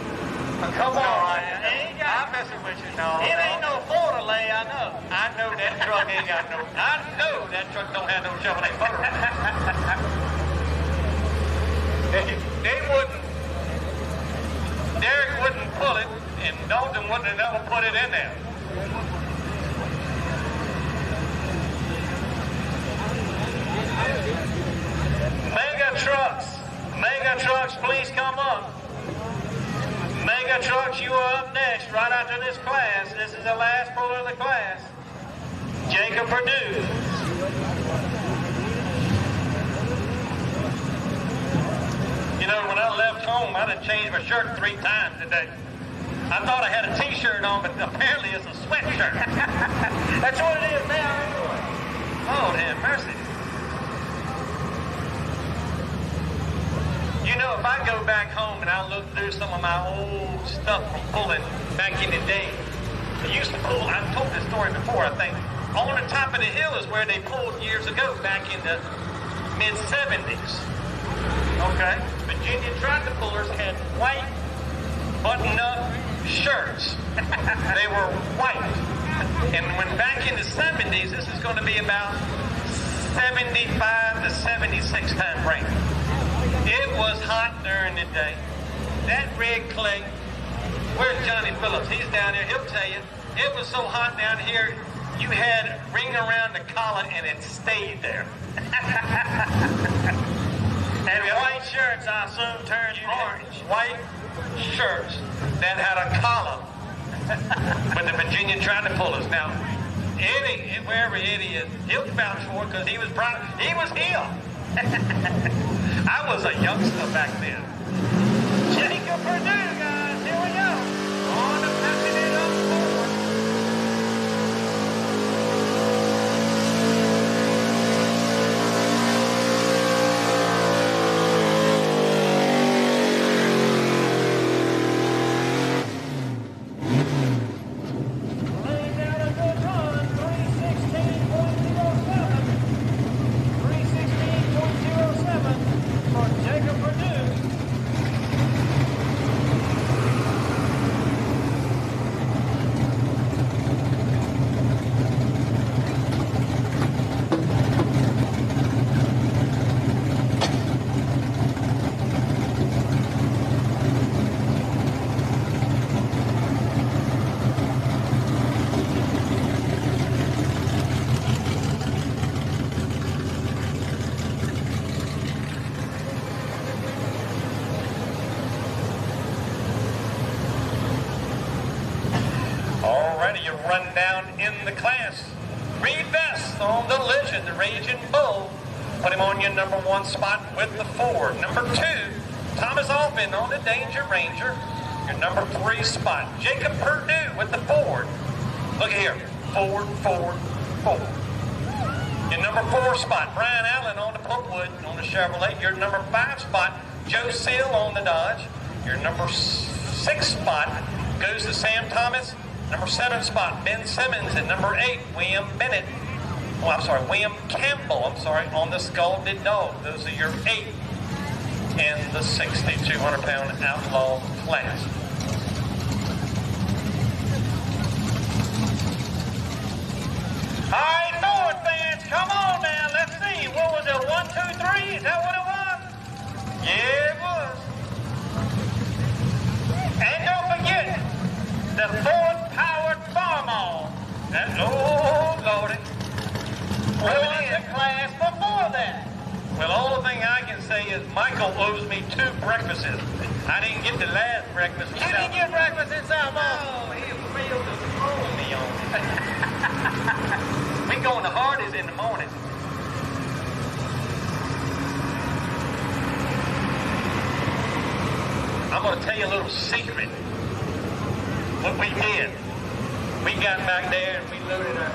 Come on. I'm messing with you. No. It ain't no Ford delay, I know. I know that truck ain't got no. I know that truck don't have no Chevrolet motor. They wouldn't. Derek wouldn't pull it, and Dalton wouldn't have never put it in there. Mega trucks, please come up. Mega trucks, you are up next, right after this class. This is the last puller of the class. Jacob Perdue. You know, when I left home, I done changed my shirt 3 times today. I thought I had a t-shirt on, but apparently it's a sweatshirt. That's what it is now, anyway. Oh, damn mercy. You know, if I go back home and I look through some of my old stuff from pulling back in the day, I used to pull, I've told this story before, I think. On the top of the hill is where they pulled years ago, back in the mid-70s. Okay? Virginia tractor pullers had white button-up shirts. They were white. And when back in the 70s, this is going to be about 75 to 76 time frame. It was hot during the day. That red clay, where's Johnny Phillips? He's down there. He'll tell you. It was so hot down here, you had a ring around the collar and it stayed there. And white shirts, I assume, turned orange. White shirts that had a collar. But the Virginia tractor pullers. Now, Eddie, wherever Eddie is, he'll vouch for it because he was proud. He was here. I was a youngster back then. Jacob Perdue, guys. Here we go. On to patching it up forward. Laying down a good run. 316.07. 316.07. For Jacob Perdue. run down in the class. Reed Best on the Legend, the Raging Bull. Put him on your number 1 spot with the Ford. Number 2, Thomas Alvin on the Danger Ranger, your number 3 spot. Jacob Perdue with the Ford. Look at here, Ford, Ford, Ford. Your number 4 spot, Brian Allen on the Pulpwood on the Chevrolet. Your number 5 spot, Joe Seal on the Dodge. Your number 6 spot goes to Sam Thomas. Number 7 spot, Ben Simmons. And number 8, William Campbell, on the Scalded Dog. Those are your 8 in the 6,200-pound Outlaw class. All right, Ford fans, come on now. Let's see. What was it? 1, 2, 3? Is that what it was? Yeah, it was. And don't forget the Ford-powered Farmall. Oh, Lordy. What was the class before that? Well, all the thing I can say is Michael owes me 2 breakfasts. I didn't get the last breakfast. You didn't get breakfast in South Ball. Oh, he failed to throw me on it. We going to Hardee's in the morning. I'm going to tell you a little secret. What we did. We got back there and we loaded our...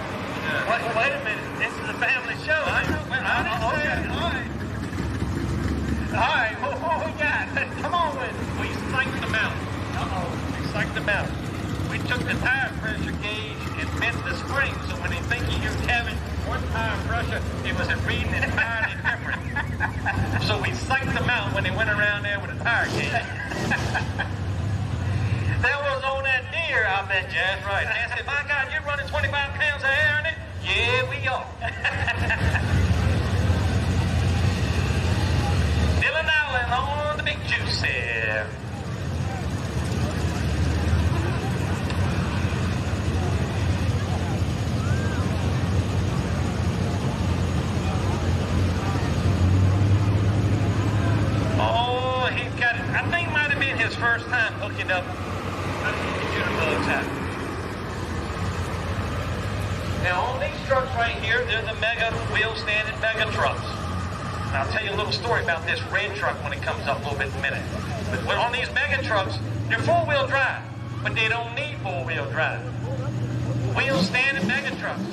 Wait a minute. This is a family show. All right, what we got? Come on with it. We psyched them out. We psyched them out. We took the tire pressure gauge and bent the spring, so when they think you hear Kevin, one tire pressure, it was reading entirely different. So we psyched them out when they went around there with a tire gauge. That was on that deer, I bet you. That's right. And I said, my God, you're running 25 pounds of air in it? Yeah, we are. Dylan Allen on the big juice here. Oh, he's got it. I think it might have been his first time hooking up the computer bugs out. Now, on these trucks right here, they're the mega wheel-standing mega trucks. Now, I'll tell you a little story about this red truck when it comes up a little bit in a minute. But on these mega trucks, they're four-wheel drive, but they don't need four-wheel drive. Wheel-standing mega trucks.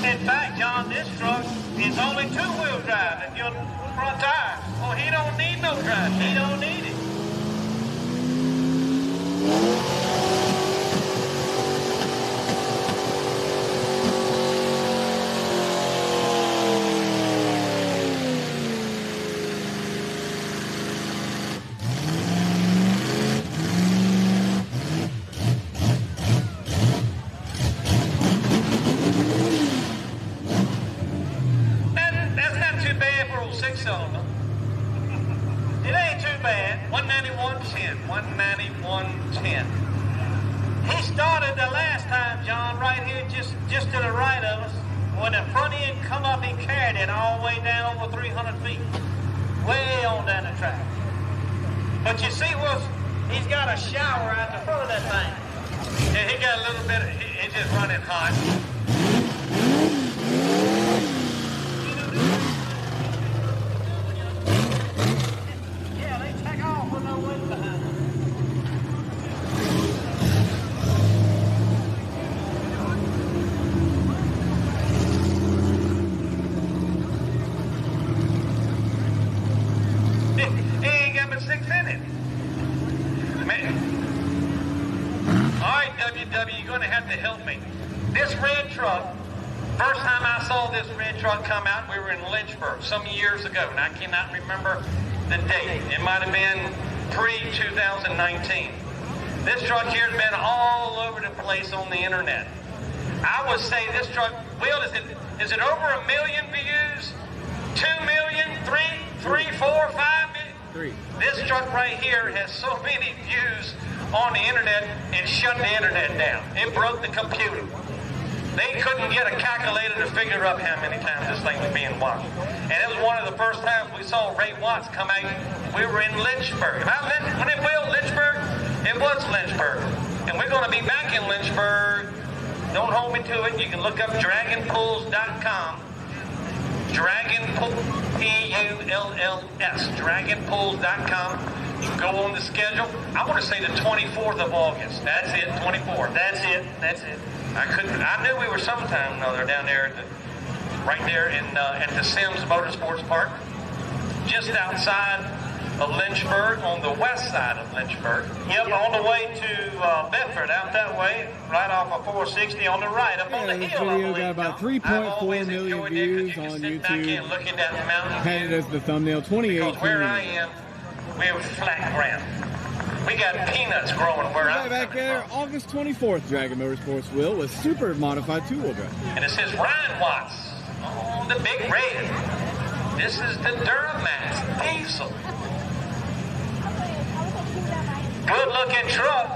In fact, John, this truck is only 2-wheel drive if you're front tires. Oh, he don't need no drive. He don't need it. That's not too bad for a 6-cylinder. It ain't too bad. 191.10. 191.10. He started the last time, John, right here, just to the right of us. When the front end come up, he carried it all the way down over 300 feet. Way on down the track. But you see he's got a shower out the front of that thing. Yeah, he got a little bit, it's just running hot. Yeah, they take off with no wind behind them. He ain't got but 6 in it. Man. All right, WW, you're going to have to help me. This red truck, first time I saw this red truck come out, we were in Lynchburg some years ago, and I cannot remember the date. It might have been pre-2019. This truck here has been all over the place on the internet. I would say this truck, Will, is it over 1 million views? 2 million? 3, 4, 5 million? 3. This truck right here has so many views on the internet, it shut the internet down. It broke the computer. They couldn't get a calculator to figure up how many times this thing was being watched. And it was one of the first times we saw Ray Watts come out. We were in Lynchburg. When it will, Lynchburg, it was Lynchburg. And we're going to be back in Lynchburg Don't hold me to it. You can look up dragonpulls.com. P-U-L-L-S. Dragonpulls.com. You go on the schedule. I want to say the 24th of August. That's it, 24th. That's it. I knew we were sometime or another down there right there at the Sims Motorsports Park, just outside of Lynchburg, on the west side of Lynchburg. Yep, on the way to Bedford, out that way, right off of 460 on the right, up on the This hill. I video believe, got about John. 3.4 million views on YouTube. Look at that mountain Had it view. as the thumbnail, Because where I 2018. am, we have flat ground. We got peanuts growing where Right I'm back coming there, from. August 24th, Dragon Motorsports will with super modified two-wheel drive. And it says Ryan Watts on the big red. This is the Duramax diesel. Good looking truck.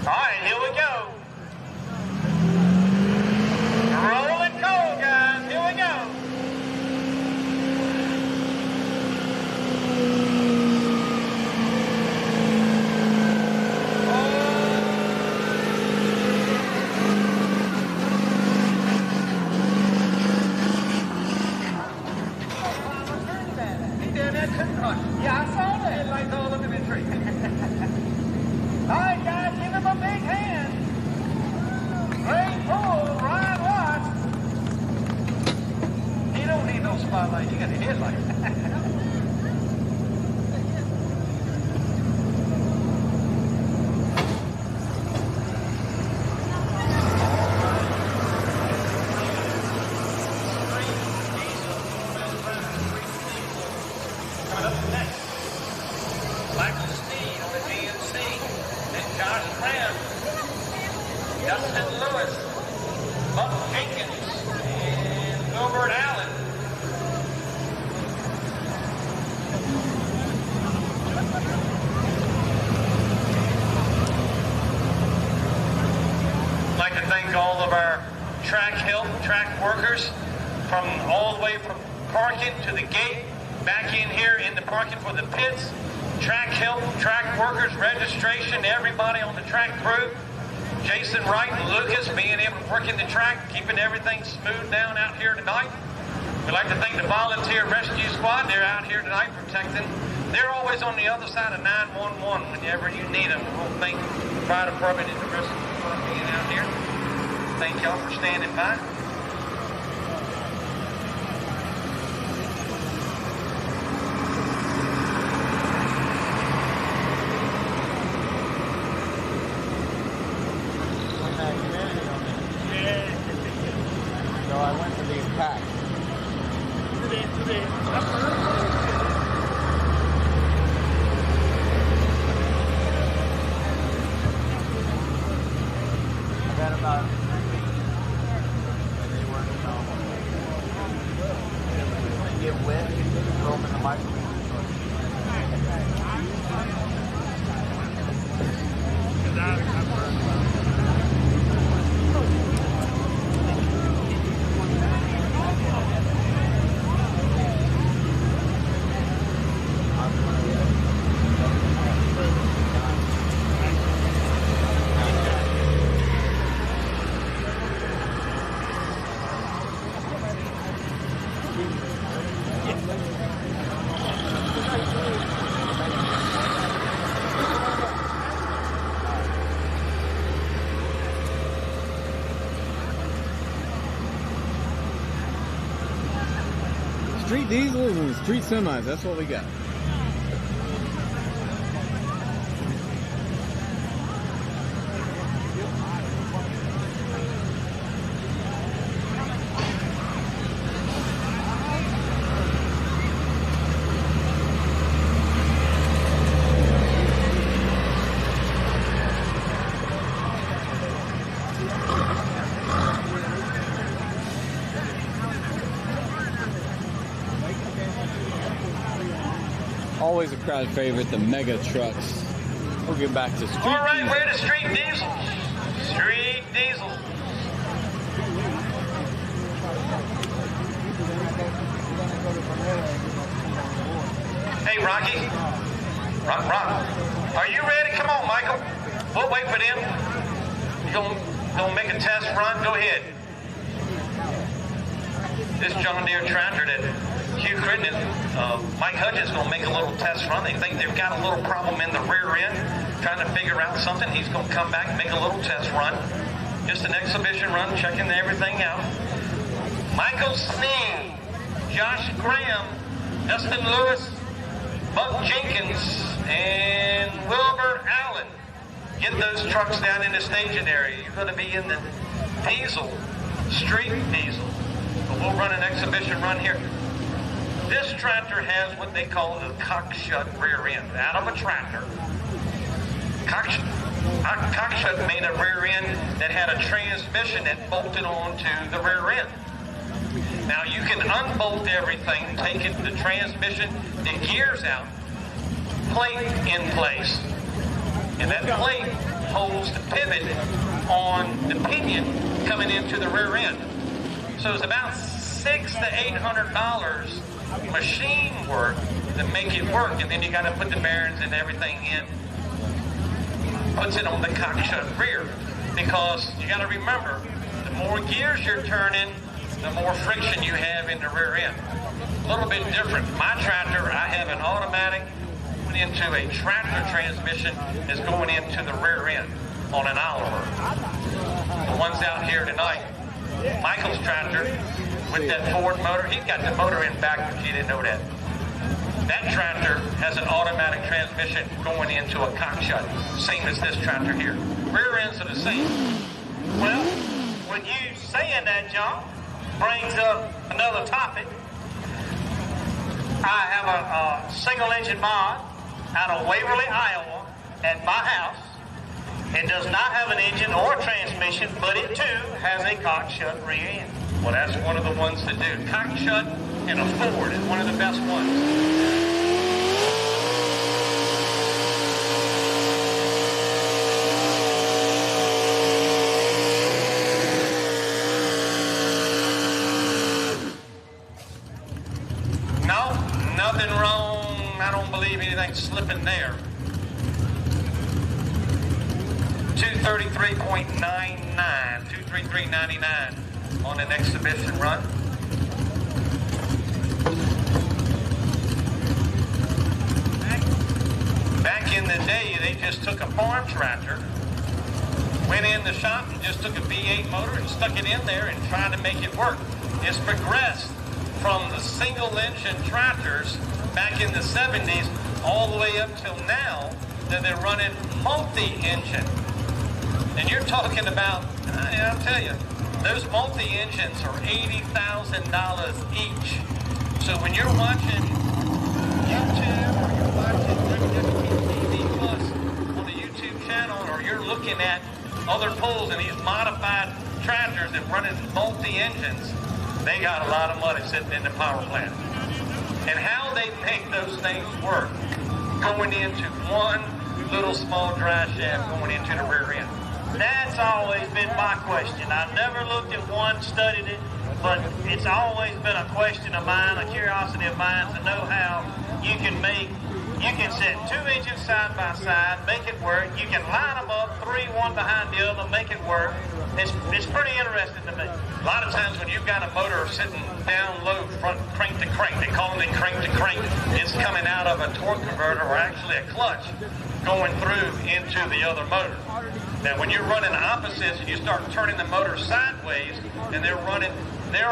All right, here we go. Rolling cold, guys. Here we go. Yeah, I saw that. Like, oh, look at the tree. All right, guys, give him a big hand. Great pull, Ryan Watts. He don't need no spotlight. You got a headlight. Coming up next, Michael Steed on the DMC, and Josh Graham, Justin Lewis, Buck Jenkins, and Gilbert Allen. I'd like to thank all of our track help, track workers, from all the way from parking to the gate, back in here in the parking for the pits, track help, track workers, registration, everybody on the track crew, Jason Wright and Lucas being able to work in the track, keeping everything smooth down out here tonight. We'd like to thank the volunteer rescue squad. They're out here tonight protecting. They're always on the other side of 911 whenever you need them. We'll thank the fire department and the rescue squad being out here. Thank y'all for standing by. So I went to the pack. I got about 3 weeks. And they weren't When they get wet, throw them in the microwave. Street diesels and street semis, that's what we got. Always a crowd favorite, the mega trucks. We'll get back to street. All right, diesels. we're the street diesels. Street diesels. Hey, Rocky. Rock. Are you ready? Come on, Michael. We'll wait for them. You gonna a test run? Go ahead. This John Deere tractor that Hugh Crittenden, Mike Hudgens is going to make a little test run. They think they've got a little problem in the rear end, trying to figure out something. He's going to come back and make a little test run. Just an exhibition run, checking everything out. Michael Snee, Josh Graham, Dustin Lewis, Buck Jenkins, and Wilbur Allen. Get those trucks down in the staging area. You're going to be in the diesel, street diesel. But we'll run an exhibition run here. This tractor has what they call the cock-shut rear end. Out of a tractor, cock-shut made a rear end that had a transmission that bolted onto the rear end. Now you can unbolt everything, take it, the transmission, the gears out, plate in place. And that plate holds the pivot on the pinion coming into the rear end. So it's about $600 to $800 machine work to make it work. And then you got to put the bearings and everything in. Puts it on the cock-shut rear. Because you got to remember, the more gears you're turning, the more friction you have in the rear end. A little bit different. My tractor, I have an automatic going into a tractor transmission that's going into the rear end on an Oliver. The one's out here tonight. Michael's tractor with that Ford motor, he's got the motor in backwards, you didn't know that. That tractor has an automatic transmission going into a cock-shut, same as this tractor here. Rear ends are the same. Well, when you saying that, John, brings up another topic. I have a single engine mod out of Waverly, Iowa at my house. It does not have an engine or a transmission, but it too has a cock-shut rear end. Well, that's one of the ones to do. Cock-shut and a Ford is one of the best ones. Nothing wrong. I don't believe anything's slipping there. 233.99, 233.99 on an exhibition run. Back in the day, they just took a farm tractor, went in the shop and just took a V8 motor and stuck it in there and tried to make it work. It's progressed from the single engine tractors back in the 70s all the way up till now that they're running multi-engine. And you're talking about, I'll tell you, those multi-engines are $80,000 each. So when you're watching YouTube or you're watching WWTV Plus on the YouTube channel, or you're looking at other pulls and these modified tractors that running multi-engines, they got a lot of money sitting in the power plant. And how they make those things work, going into one little small dry shaft going into the rear end. That's always been my question. I've never looked at one, studied it, but it's always been a question of mine, a curiosity of mine to know how you can set two engines side by side, make it work. You can line them up, three, one behind the other, make it work. It's pretty interesting to me. A lot of times when you've got a motor sitting down low, front crank to crank, they call it crank to crank, it's coming out of a torque converter or actually a clutch going through into the other motor. Now when you're running opposites and you start turning the motor sideways and they're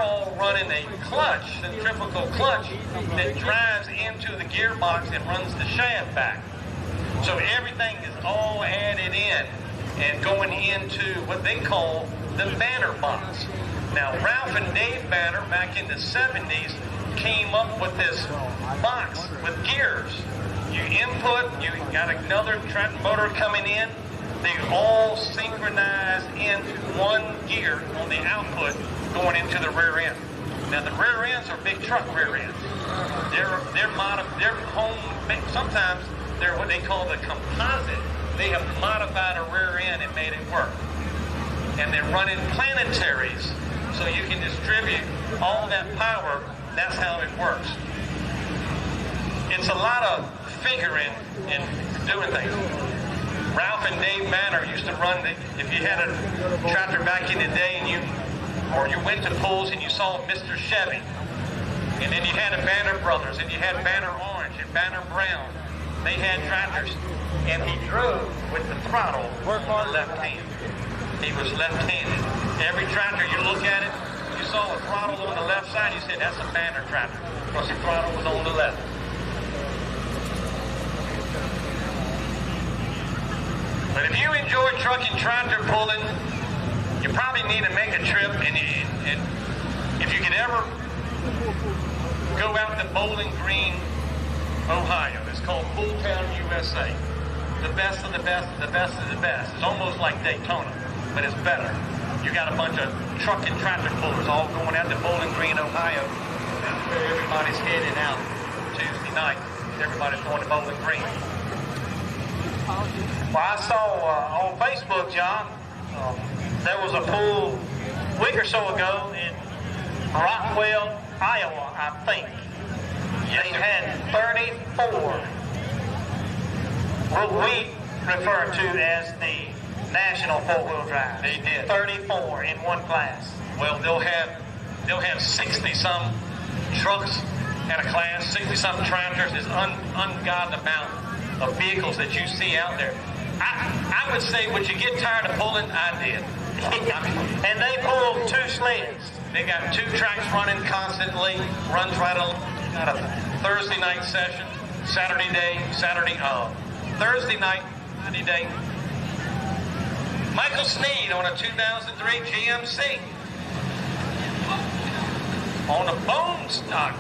all running a clutch, centrifugal clutch that drives into the gearbox and runs the shaft back. So everything is all added in and going into what they call the Banner box. Now, Ralph and Dave Banner, back in the 70s, came up with this box with gears. You input, you got another motor coming in, they all synchronize into one gear on the output going into the rear end. Now, the rear ends are big truck rear ends. They're home, sometimes they're what they call the composite. They have modified a rear end and made it work. And they're running planetaries, so you can distribute all that power. That's how it works. It's a lot of figuring and doing things. Ralph and Dave Banner used to run if you had a tractor back in the day and you went to pulls and you saw Mr. Chevy, and then you had a Banner Brothers, and you had Banner Orange and Banner Brown. They had tractors, and he drove with the throttle on the left hand. He was left-handed. Every tractor, you look at it, you saw a throttle on the left side, you said, that's a Banner tractor, because the throttle was on the left. But if you enjoy trucking, tractor pulling, you probably need to make a trip, and if you could ever go out to Bowling Green, Ohio. It's called Bulltown, USA. The best of the best of the best of the best. It's almost like Daytona, but it's better. You got a bunch of truck and tractor pullers all going out to Bowling Green, Ohio. That's where everybody's heading out Tuesday night. Everybody's going to Bowling Green. Well, I saw on Facebook, John, there was a pull a week or so ago in Rockwell, Iowa, I think. They had 34, what we refer to as the National Four-Wheel Drive. They did. 34 in one class. Well, they'll have 60-some trucks in a class, 60-some tractors. There's ungodly amount of vehicles that you see out there. I would say, would you get tired of pulling? I did. And they pulled 2 sleds. They got 2 tracks running constantly, runs right along. Got a Thursday night session, Thursday night, Friday day. Michael Sneed on a 2003 GMC. On a bone stock.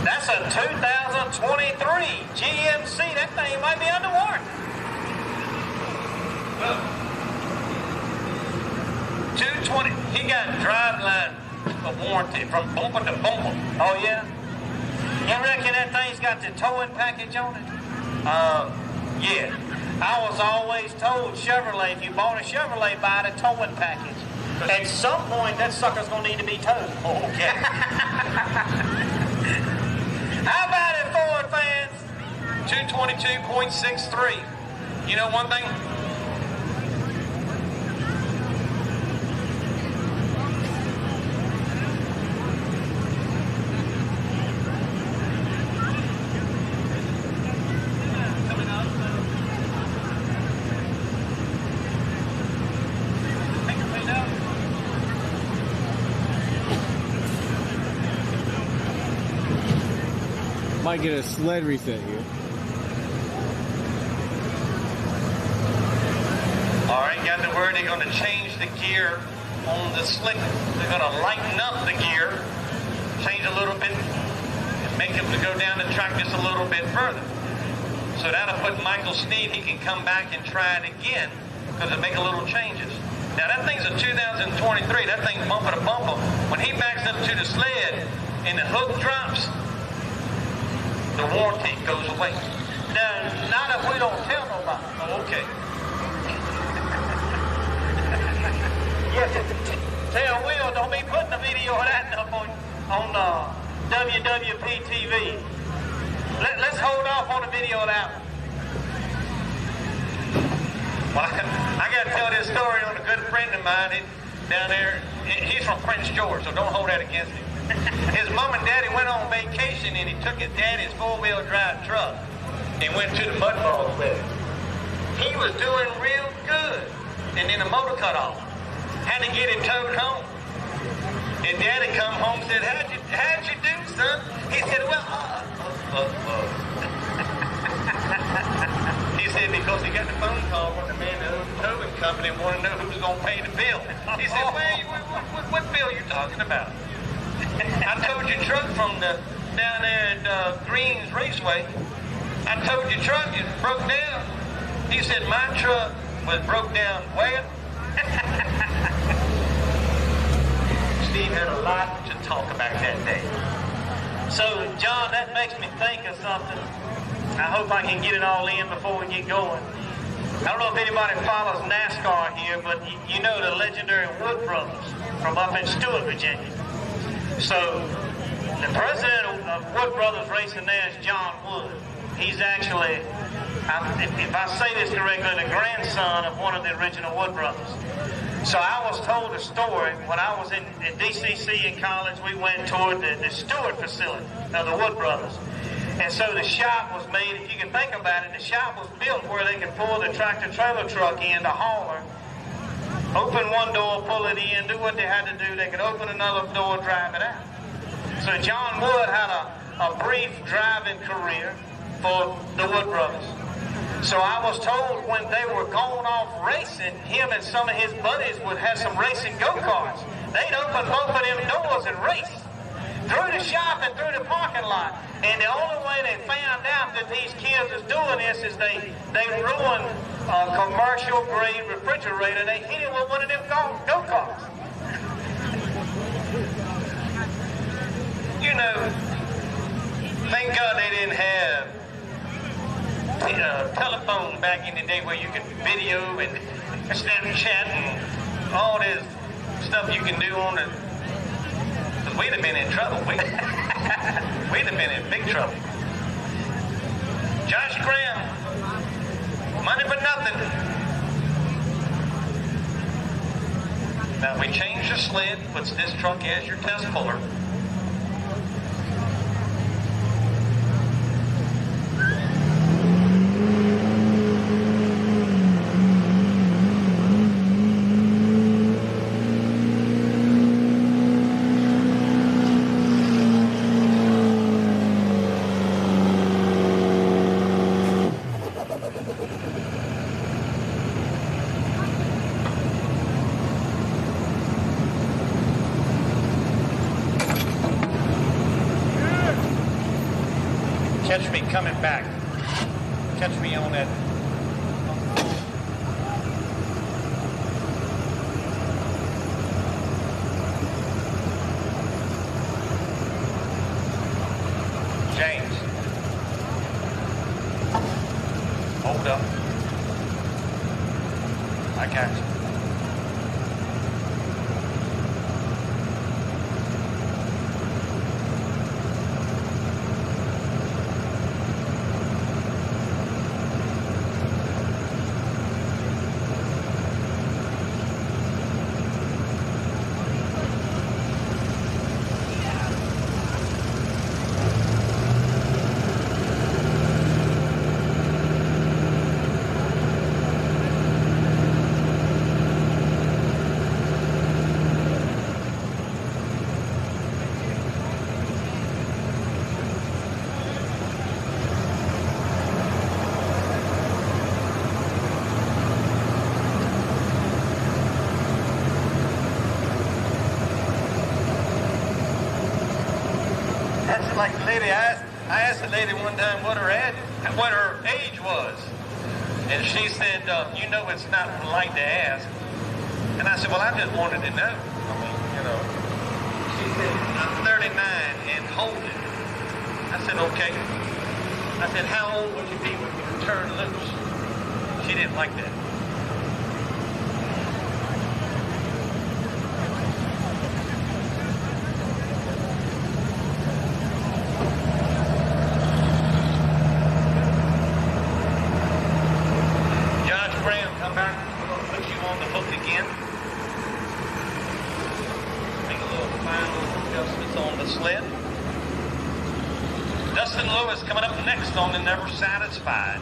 That's a 2023 GMC. That thing might be under warranty. 220. He got driveline warranty from bumper to bumper. Oh, yeah? You reckon that thing's got the towing package on it? Yeah. I was always told Chevrolet, if you bought a Chevrolet, buy the towing package. At some point, that sucker's going to need to be towed. Okay. How about it, Ford fans? 222.63. You know one thing? Might get a sled reset here. All right, got the word they're going to change the gear on the slick. They're going to lighten up the gear, change a little bit, and make him to go down the track just a little bit further. So that'll put Michael Sneed, he can come back and try it again because it'll make a little changes. Now that thing's a 2023, that thing's bumper to bumper. When he backs up to the sled and the hook drops, the warranty goes away. No, not if we don't tell nobody. Oh, okay. Yes, tell Will, don't be putting the video of that up on WWP TV. Let's hold off on the video of that one. Well, I got to tell this story on a good friend of mine down there. He's from Prince George, so don't hold that against him. His mom and daddy went on vacation, and he took his daddy's 4-wheel drive truck and went to the mud balls with it. He was doing real good, and then the motor cut off. Had to get him towed home. His daddy come home and said, how'd you do, son? He said, well, he said, because he got the phone call from the man that owned the towing company and wanted to know who was going to pay the bill. He said, what bill are you talking about? I towed your truck from down there at Greens Raceway. I towed your truck, it broke down. He said, my truck was broke down where? Steve had a lot to talk about that day. So, John, that makes me think of something. I hope I can get it all in before we get going. I don't know if anybody follows NASCAR here, but you know the legendary Wood Brothers from up in Stewart, Virginia. So, The president of Wood Brothers Racing there is John Wood. He's actually, if I say this correctly, the grandson of one of the original Wood Brothers. So I was told a story when I was at DCC in college. We went toward the Stewart facility of the Wood Brothers. And so the shop was made, if you can think about it, the shop was built where they could pull the tractor trailer truck in, the hauler, open one door, pull it in, do what they had to do. They could open another door, drive it out. So John Wood had a brief driving career for the Wood Brothers. So I was told when they were going off racing, him and some of his buddies would have some racing go-karts. They'd open both of them doors and race through the shop and through the parking lot. And the only way they found out that these kids was doing this is they ruined a commercial grade refrigerator. They hit it with one of them go-karts. You know, thank God they didn't have telephone back in the day where you could video and Snapchat and all this stuff you can do on it. Because we'd have been in trouble. We'd have been in big trouble. Josh Graham, money for nothing. Now we changed the sled, puts this truck as your test puller. Catch me coming back. Catch me on that. James. Hold up. I got you. Like the lady, I asked the lady one time what her age was, and she said, "You know, it's not polite to ask." And I said, "Well, I just wanted to know." I mean, you know. She said, "I'm 39 and holding." I said, "Okay." I said, "How old would you be when you turn loose?" She didn't like that. On the Never Satisfied.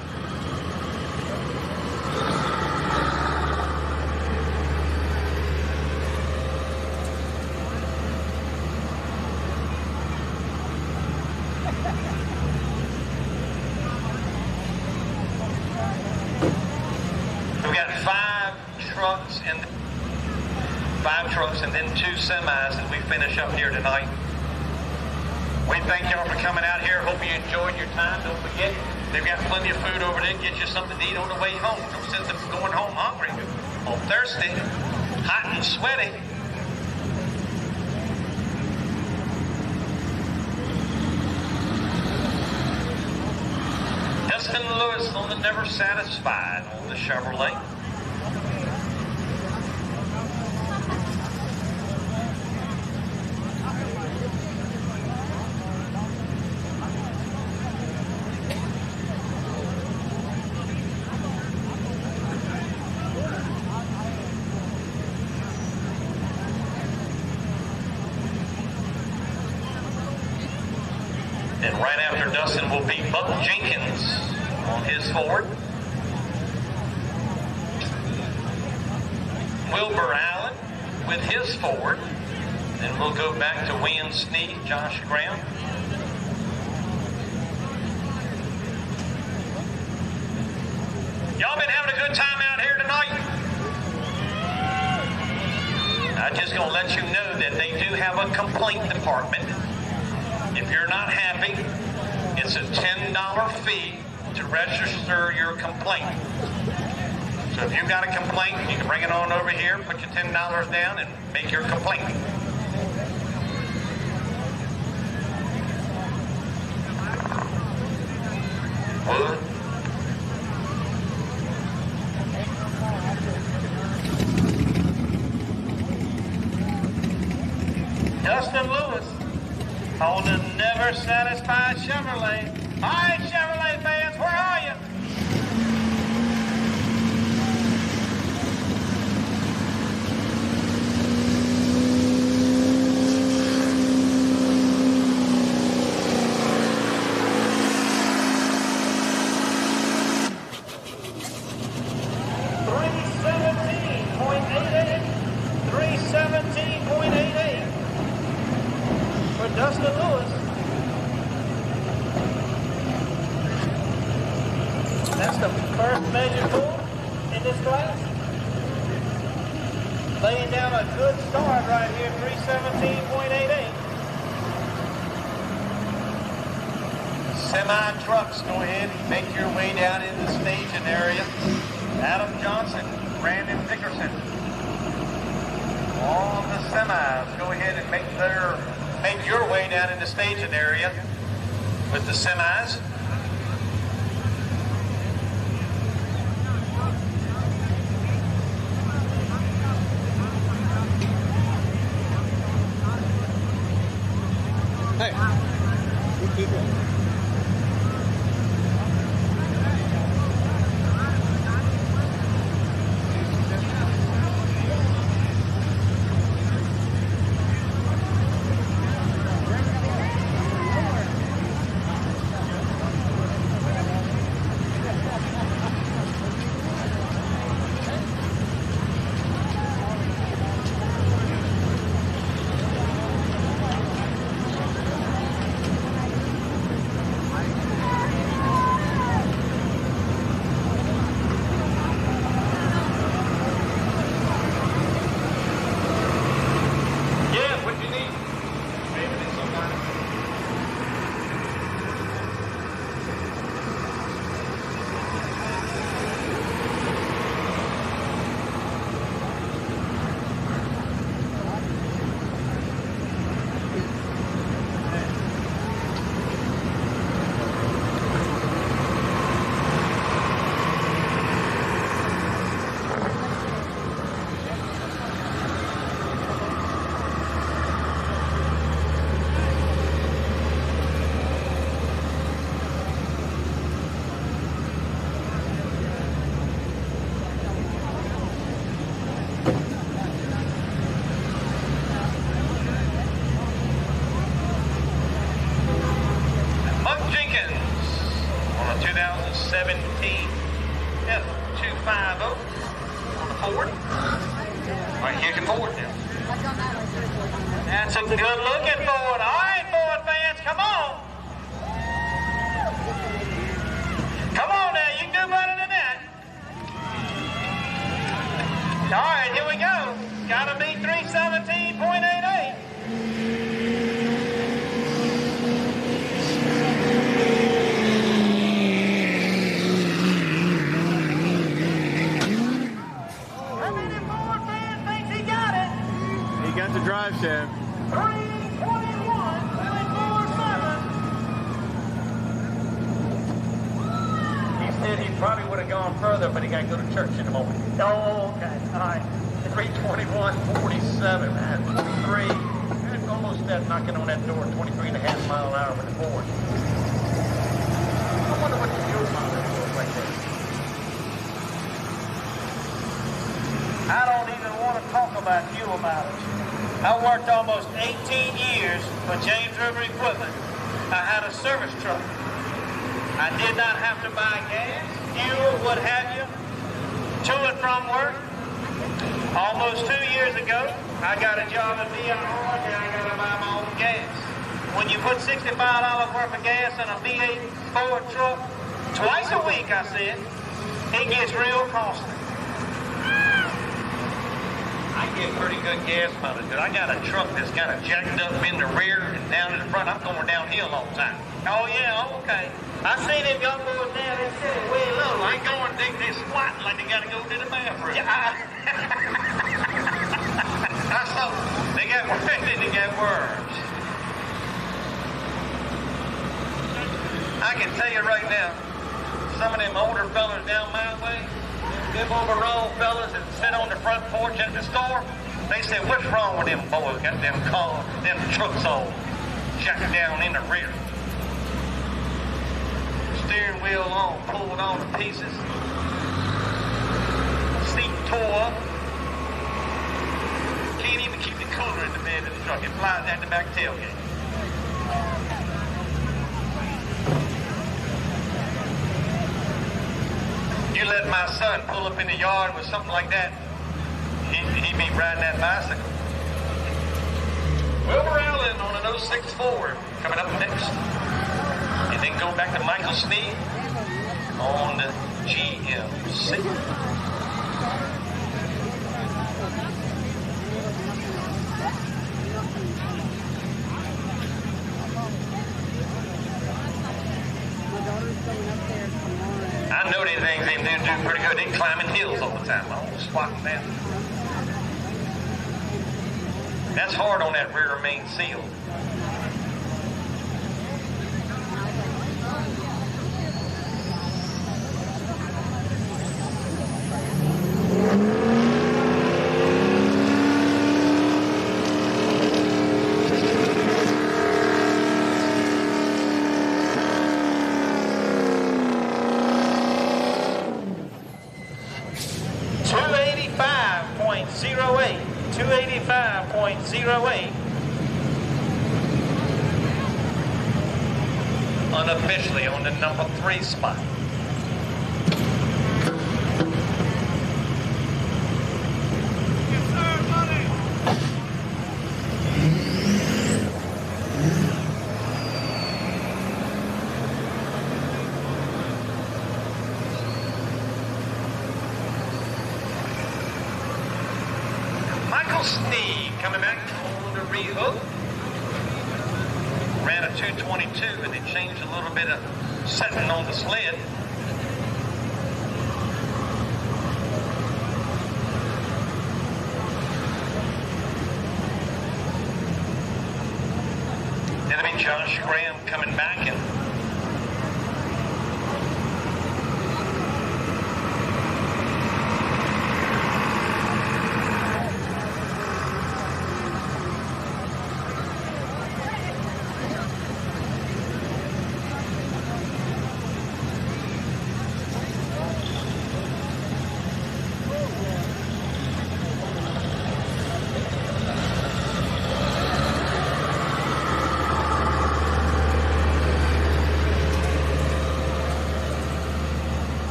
We've got five trucks and then 2 semis as we finish up here tonight. We thank y'all for coming out here. Hope you enjoyed your time. Don't forget, they've got plenty of food over there. Get you something to eat on the way home. Don't send them going home hungry or thirsty, hot and sweaty. Dustin Lewis on the Never Satisfied on the Chevrolet. Then right after Dustin will be Buck Jenkins on his Ford. Wilbur Allen with his Ford. Then we'll go back to William Sneed, Josh Graham. Y'all been having a good time out here tonight? I'm just going to let you know that they do have a complaint department. If you're not happy, it's a $10 fee to register your complaint. So if you've got a complaint, you can bring it on over here, put your $10 down, and make your complaint. Wood. Dustin Lewis on the Never Satisfied Chevrolet. All right, Chevrolet fans, where are you? Dustin Lewis. That's the first measure pull in this class. Laying down a good start right here, 317.88. Semi trucks, go ahead and make your way down in the staging area. Adam Johnson, Brandon Dickerson. All the semis, go ahead and make your way down in the staging area with the semis. Hey, good people. That's a good looking Ford. All right, Ford fans, come on. Come on now, you can do better than that. All right, here we go. Gotta be 317.88. Got the drive shaft. 321.74. He said he probably would have gone further, but he got to go to church in a moment. Oh, okay. All right. 321.47, man. 23. That's almost that knocking on that door, 23.5 mile an hour with the Ford. I wonder what the fuel mileage was like that. I don't even want to talk about fuel mileage. I worked almost 18 years for James River Equipment, I had a service truck. I did not have to buy gas, fuel, what have you, to and from work. Almost 2 years ago, I got a job at VIR, and I got to buy my own gas. When you put $65 worth of gas in a V8 Ford truck, twice a week, I said, it gets real costly. I get pretty good gas mileage, but I got a truck that's kind of jacked up in the rear and down in the front. I'm going downhill all the time. Oh, yeah, okay. I seen them young boys down there sitting way low. I go and they squatting like they got to go to the bathroom. Yeah, I saw they got worms. I can tell you right now, some of them older fellas down my way, them overall fellas that sit on the front porch at the store, they said, what's wrong with them boys? Got them cars, them trucks all jacked down in the rear. Steering wheel on, pulled on to pieces. Seat tore up. Can't even keep the cooler in the bed of the truck. It flies out the back tailgate. You let my son pull up in the yard with something like that, he'd be riding that bicycle. Wilbur Allen on an 06 Ford coming up next. And then go back to Michael Sneed on the GMC. I know these things they do pretty good. They climbing hills all the time. Oh, squatting down. That's hard on that rear main seal. Unofficially on the number 3 spot. Michael Sneed coming back on the rehook. Ran a 222 and they changed a little bit of setting on the sled. It'll be Josh Graham coming back and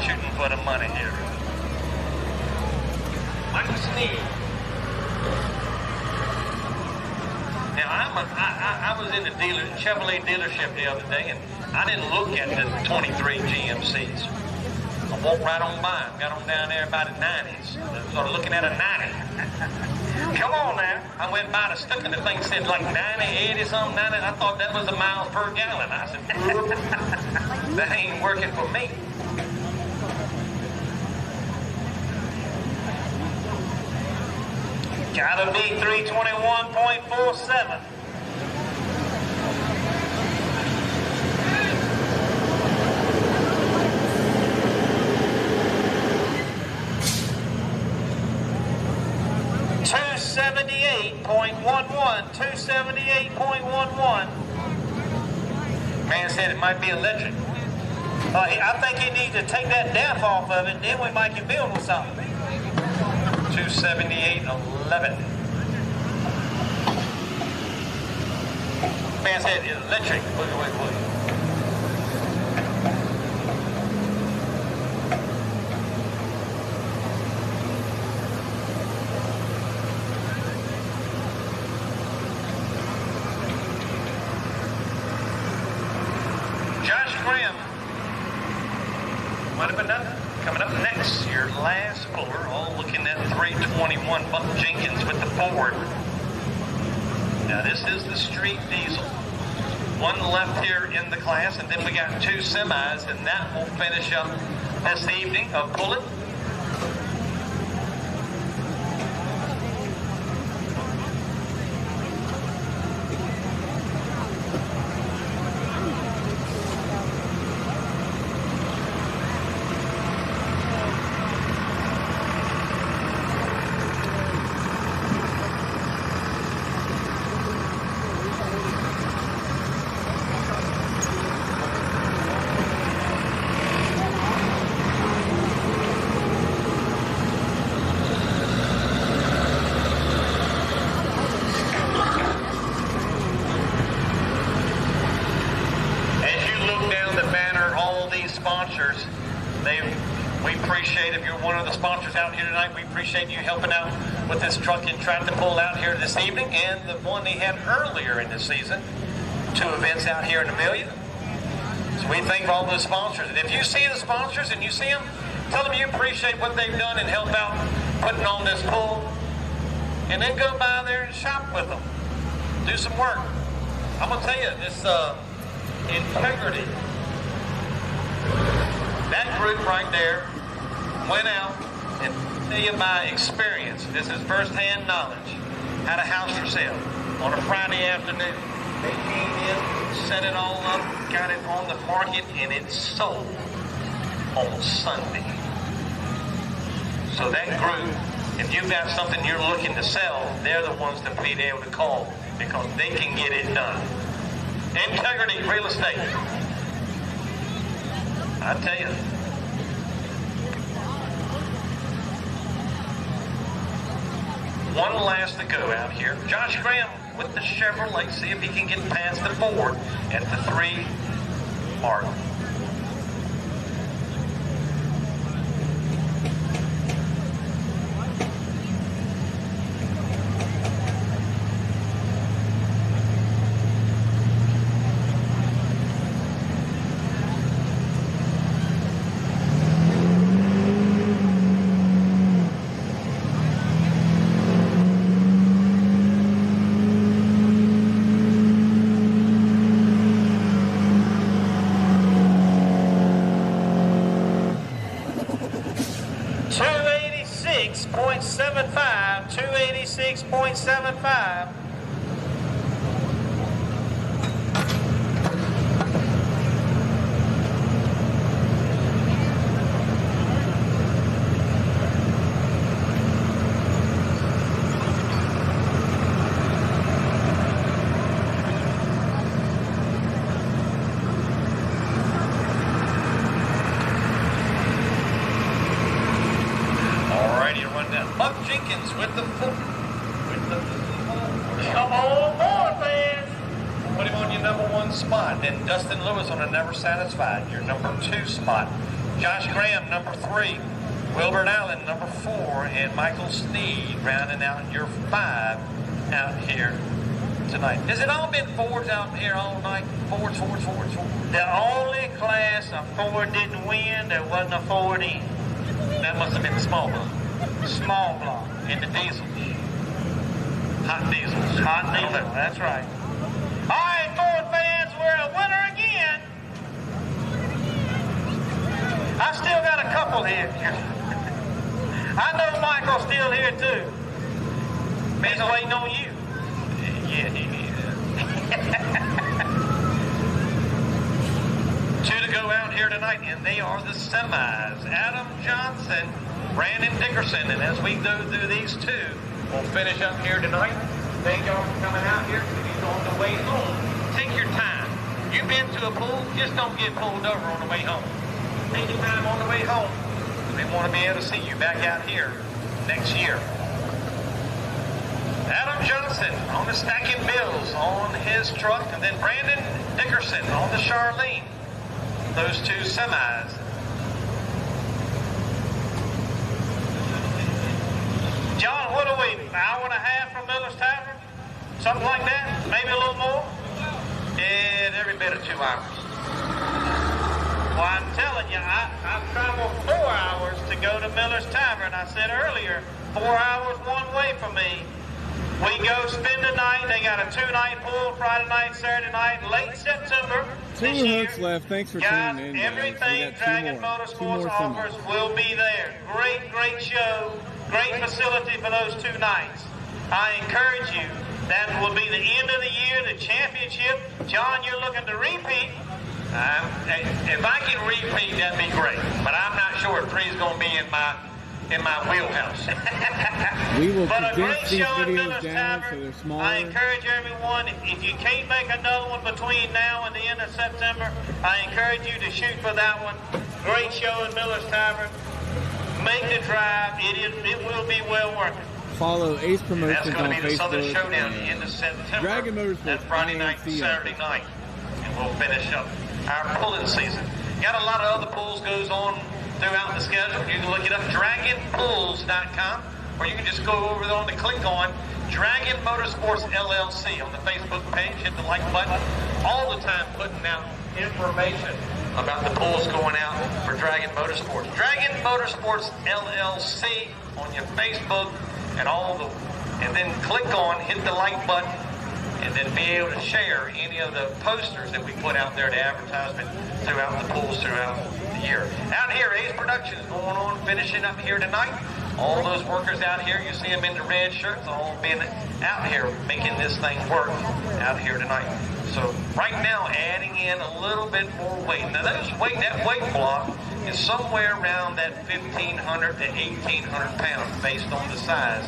shooting for the money here. Michael Sneed. Now I was in the Chevrolet dealership the other day, and I didn't look at the 23 GMCs. I walked right on by them, got on down there by the 90s. Started looking at a 90. Come on now. I went by the sticker and the thing said like 90, 80 something, 90. I thought that was the miles per gallon. I said, that ain't working for me. Gotta be 321.47. $278.11. Man said it might be electric. I think he needs to take that DAF off of it, then we might can build with something. 278.11. Man said electric. Wait. Coming up next, your last puller, all looking at 321 Buck Jenkins with the Ford. Now this is the street diesel. One left here in the class, and then we got two semis, and that will finish up this evening of pulling. Sponsors, we appreciate if you're one of the sponsors out here tonight. We appreciate you helping out with this truck and tractor pull out here this evening, and the one they had earlier in the season, 2 events out here in Amelia. So we thank all those sponsors. And if you see the sponsors and you see them, tell them you appreciate what they've done and help out putting on this pull, and then go by there and shop with them. Do some work. I'm gonna tell you this integrity. That group right there went out and tell you by experience, this is first-hand knowledge, had a house for sale on a Friday afternoon. They came in, set it all up, got it on the market, and it sold on Sunday. So that group, if you've got something you're looking to sell, they're the ones to be able to call because they can get it done. Integrity Real Estate. I tell you. One last to go out here. Josh Graham with the Chevrolet. See if he can get past the Ford at the 3 mark. .75, 286.75. Buck Jenkins with the come on board, fans. Put him on your #1 spot. Then Dustin Lewis on a Never Satisfied, your #2 spot. Josh Graham, #3. Wilbert Allen, #4. And Michael Sneed rounding out your 5 out here tonight. Has it all been Fords out here all night? Fords. The only class a Ford didn't win, there wasn't a Ford in. That must have been the small block. Small block. In the diesels. Hot diesels. Hot diesel, that's right. All right, Ford fans, we're a winner again. I still got a couple here. I know Michael's still here too. He's waiting on you. Yeah, he is. 2 to go out here tonight, and they are the semis. Adam Johnson, Brandon Dickerson, and as we go through these 2, we'll finish up here tonight. Thank y'all for coming out here. He's on the way home. Take your time. You've been to a pool, just don't get pulled over on the way home. Anytime on the way home, we want to be able to see you back out here next year. Adam Johnson on the stacking bills on his truck, and then Brandon Dickerson on the Charlene. Those two semis. John, what are we, an hour and a half from Miller's Tavern? Something like that? Maybe a little more? And every bit of 2 hours. Well, I'm telling you, I've traveled 4 hours to go to Miller's Tavern. I said earlier, 4 hours one way for me. We go spend the night. They got a 2-night pool, Friday night, Saturday night, late September. Two hooks left. Thanks for Guys, tuning in, guys. everything Dragon Motorsports Two more offers will be there. Great show. Great facility for those 2 nights. I encourage you. That will be the end of the year, the championship. John, you're looking to repeat. If I can repeat, that'd be great. But I'm not sure if 3 is going to be in my wheelhouse. We will But a great condense these show at videos Miller's down Tavern. so they're smaller. I encourage everyone, if you can't make another one between now and the end of September, I encourage you to shoot for that one. Great show at Miller's Tavern. Make the drive. It will be well worth it. Follow Ace That's Promotions going on to be the Southern Facebook. Showdown at the end of September. Dragon Motorsports, That's Friday night and INC. Saturday night. And we'll finish up our pulling season. Got a lot of other pulls goes on throughout the schedule. You can look it up, dragonpulls.com, or you can just go over there and click on Dragon Motorsports LLC on the Facebook page. Hit the like button. All the time putting out information about the pulls going out for Dragon Motorsports. Dragon Motorsports LLC on your Facebook and then click on, hit the like button, and then be able to share any of the posters that we put out there, the advertisement throughout the pools throughout the year. Out here, Ace Productions going on, finishing up here tonight. All those workers out here, you see them in the red shirts, all been out here making this thing work out here tonight. So right now, adding in a little bit more weight. Now that weight block is somewhere around that 1,500 to 1,800 pounds based on the size.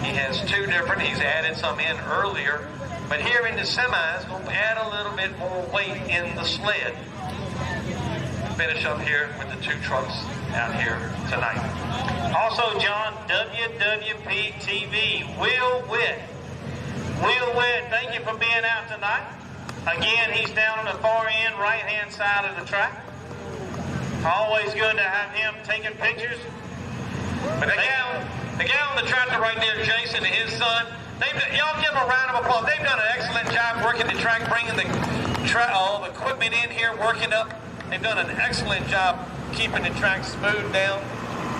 He has 2 different, he's added some in earlier, but here in the semis, going to add a little bit more weight in the sled. Finish up here with the 2 trucks out here tonight. Also, John, WWP TV, Will Witt. Will Witt, thank you for being out tonight. Again, he's down on the far end, right-hand side of the track. Always good to have him taking pictures. But the gal on the tractor right there, Jason and his son, y'all give them a round of applause. They've done an excellent job working the track, bringing all the equipment in here, working up. They've done an excellent job keeping the track smooth down.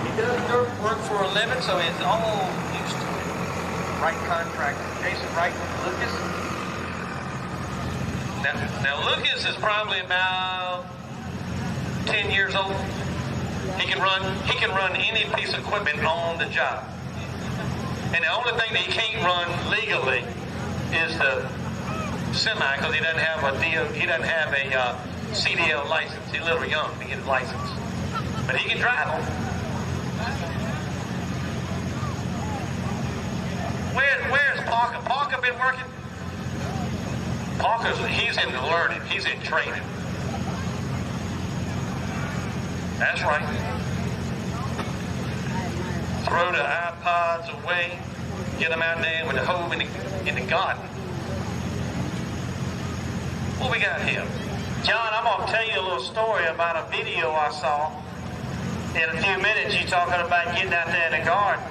He does dirt work for a living, so he's all used to it. Right contractor, Jason Wright with Lucas. Now Lucas is probably about 10 years old. He can run any piece of equipment on the job. And the only thing that he can't run legally is the semi, because he doesn't have a CDL license. He's a little young to get his license, but he can drive them. Where's Parker? Parker been working? He's in learning. He's in training. That's right. Throw the iPods away. Get them out there with the hoe in the garden. What we got here? John, I'm going to tell you a little story about a video I saw. In a few minutes, you're talking about getting out there in the garden.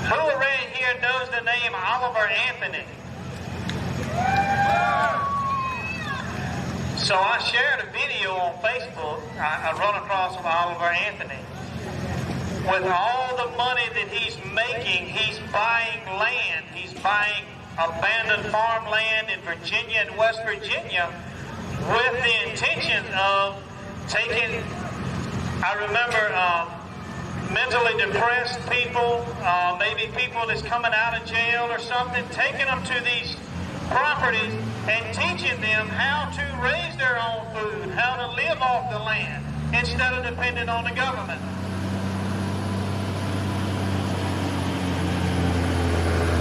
Who around here knows the name Oliver Anthony? So I shared a video on Facebook. I run across Oliver Anthony. With all the money that he's making, he's buying land. He's buying abandoned farmland in Virginia and West Virginia with the intention of taking, I remember, mentally depressed people, maybe people that's coming out of jail or something, taking them to these properties and teaching them how to raise their own food, how to live off the land instead of depending on the government.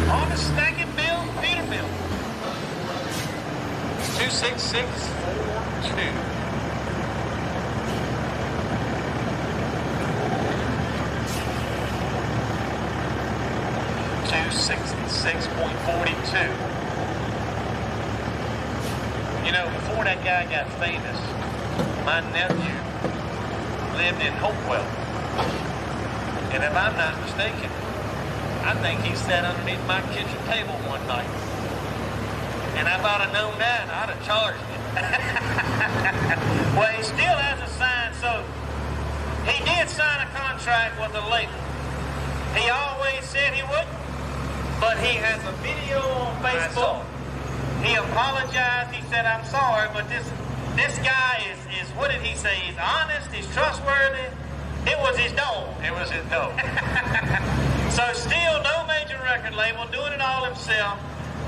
On the stacking bill, Peterbilt. 2 2662. 266.42. You know, before that guy got famous, my nephew lived in Hopewell. And if I'm not mistaken, I think he sat underneath my kitchen table one night. And if I'd have known that, I'd have charged him. Well, he still has a sign, so he did sign a contract with the label. He always said he wouldn't, but he has a video on Facebook. He apologized. He said, I'm sorry, but this guy is, what did he say? He's honest, he's trustworthy. It was his dog. It was his dog. So still no major record label, doing it all himself.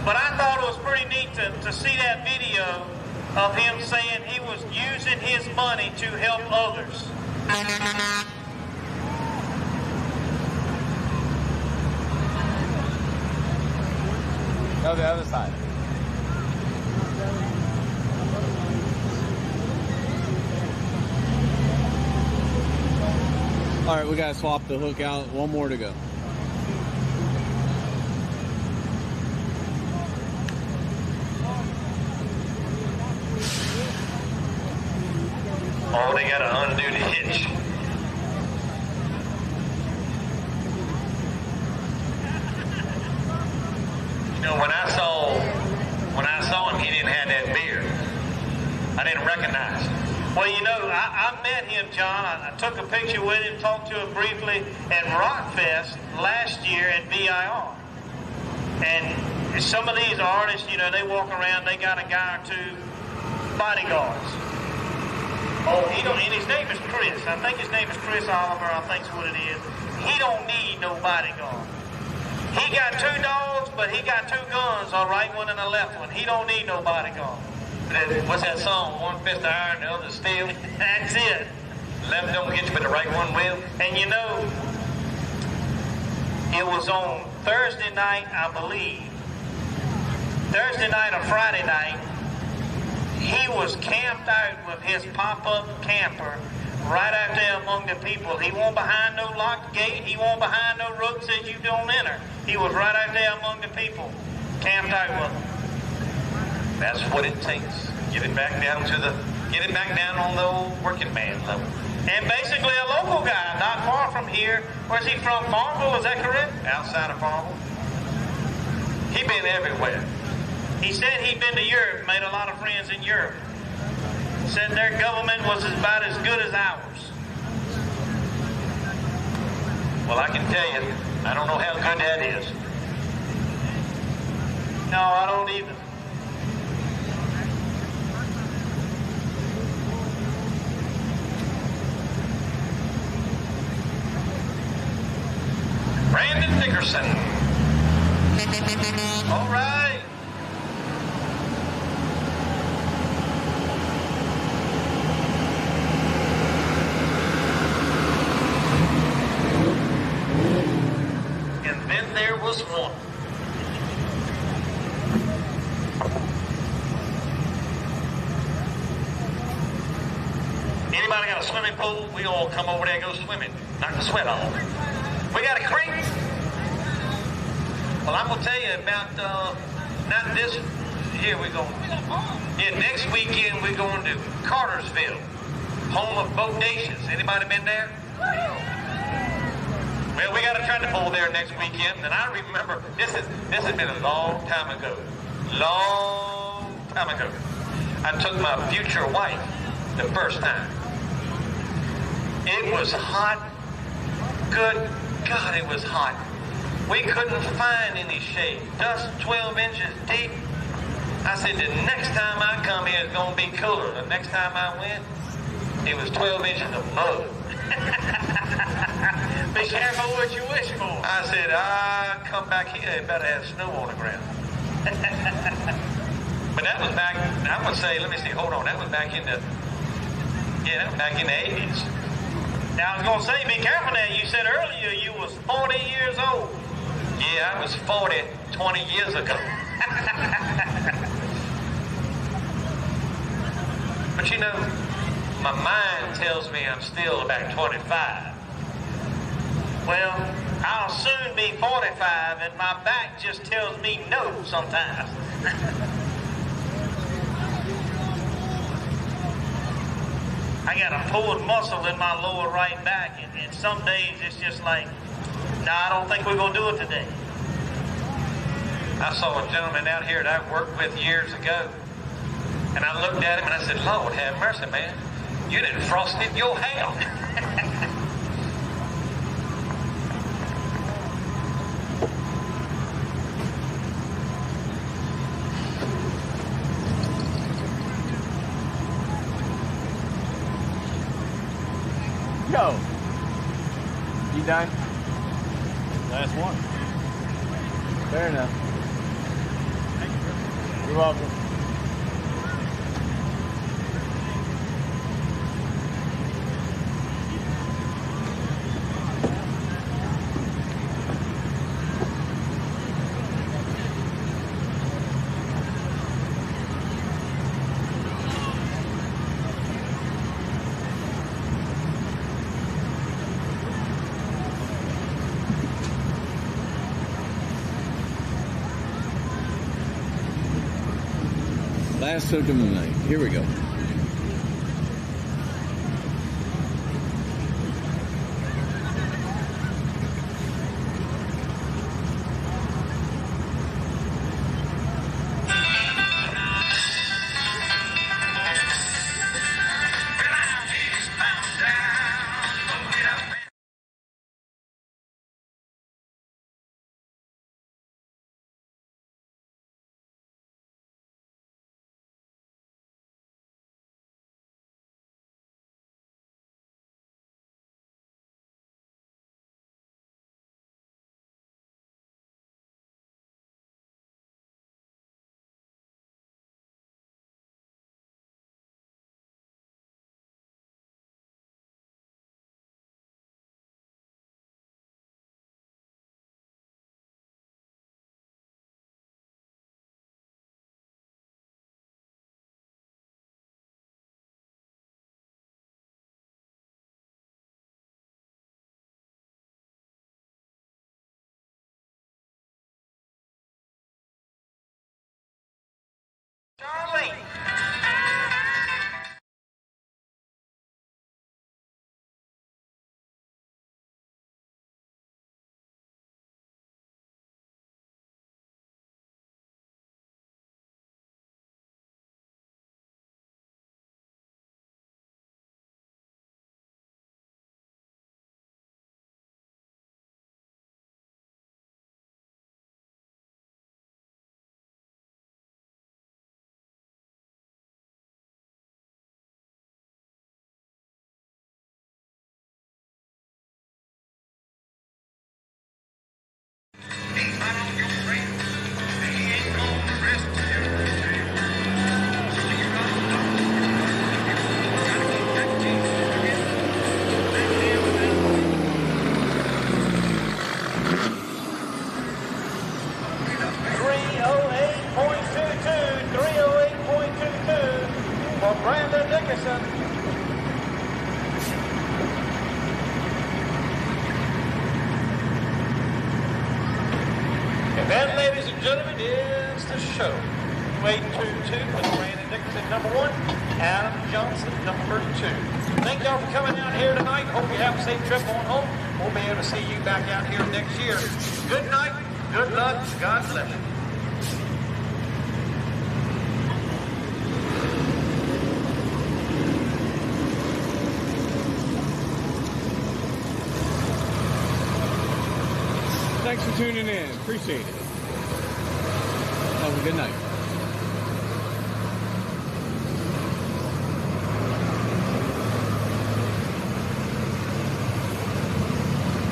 But I thought it was pretty neat to see that video of him saying he was using his money to help others. Go the other side. All right, we gotta swap the hook out. One more to go. Oh, they got to undo the hitch. You know, when I saw him, he didn't have that beard. I didn't recognize him. Well, you know, I met him, John. I took a picture with him, talked to him briefly at Rockfest last year at VIR. And some of these artists, you know, they walk around, they got a guy or two bodyguards. Oh, he don't, and his name is Chris. I think his name is Chris Oliver, I think's what it is. He don't need no bodyguard. He got 2 dogs, but he got 2 guns, a right one and a left one. He don't need no bodyguard. What's that song? One fist of iron, the other steel. That's it. Left don't get you, but the right one will. And you know, it was on Thursday night, I believe. Thursday night or Friday night, he was camped out with his pop-up camper right out there among the people. He wasn't behind no locked gate. He wasn't behind no rope that says you don't enter. He was right out there among the people, camped out with them. That's what it takes. Get it back down on the old working man level. And basically a local guy, not far from here. Where's he from? Farmville, is that correct? Outside of Farmville. He been everywhere. He said he'd been to Europe, made a lot of friends in Europe. Said their government was about as good as ours. Well, I can tell you, I don't know how good that is. No, I don't either. Brandon Dickerson. All right. And then there was one. Anybody got a swimming pool? We all come over there and go swimming. Knock the sweat off. We got a creek. Well, I'm going to tell you about, not this, here we go. Yeah, next weekend we're going to Cartersville, home of Bodacious. Anybody been there? Well, we got a tractor pull there next weekend, and I remember, this has been a long time ago. Long time ago. I took my future wife the first time. It was hot. Good God, it was hot. We couldn't find any shade. Dust 12 inches deep. I said, the next time I come here, it's going to be cooler. The next time I went, it was 12 inches of mud. Be careful what you wish for. I said, I come back here, it better have snow on the ground. But that was back, I would say, let me see, hold on. That was back in the 80s. Now, I was going to say, be careful now. You said earlier you was 40 years old. Yeah, I was 40 20 years ago. But you know, my mind tells me I'm still about 25. Well, I'll soon be 45, and my back just tells me no sometimes. I got a pulled muscle in my lower right back, and some days it's just like, no, I don't think we're going to do it today. I saw a gentleman out here that I worked with years ago, and I looked at him and I said, Lord have mercy, man. You done frosted your hair. Yo, you done? Last one. Fair enough. You're welcome. Last soak of the night. Here we go. Charlie! And that, ladies and gentlemen, is the show. 2822 with Brandon Dickerson, number 1. Adam Johnson, number 2. Thank y'all for coming out here tonight. Hope you have a safe trip on home. We'll be able to see you back out here next year. Good night, good luck, God bless you. Thanks for tuning in. Appreciate it. Have a good night.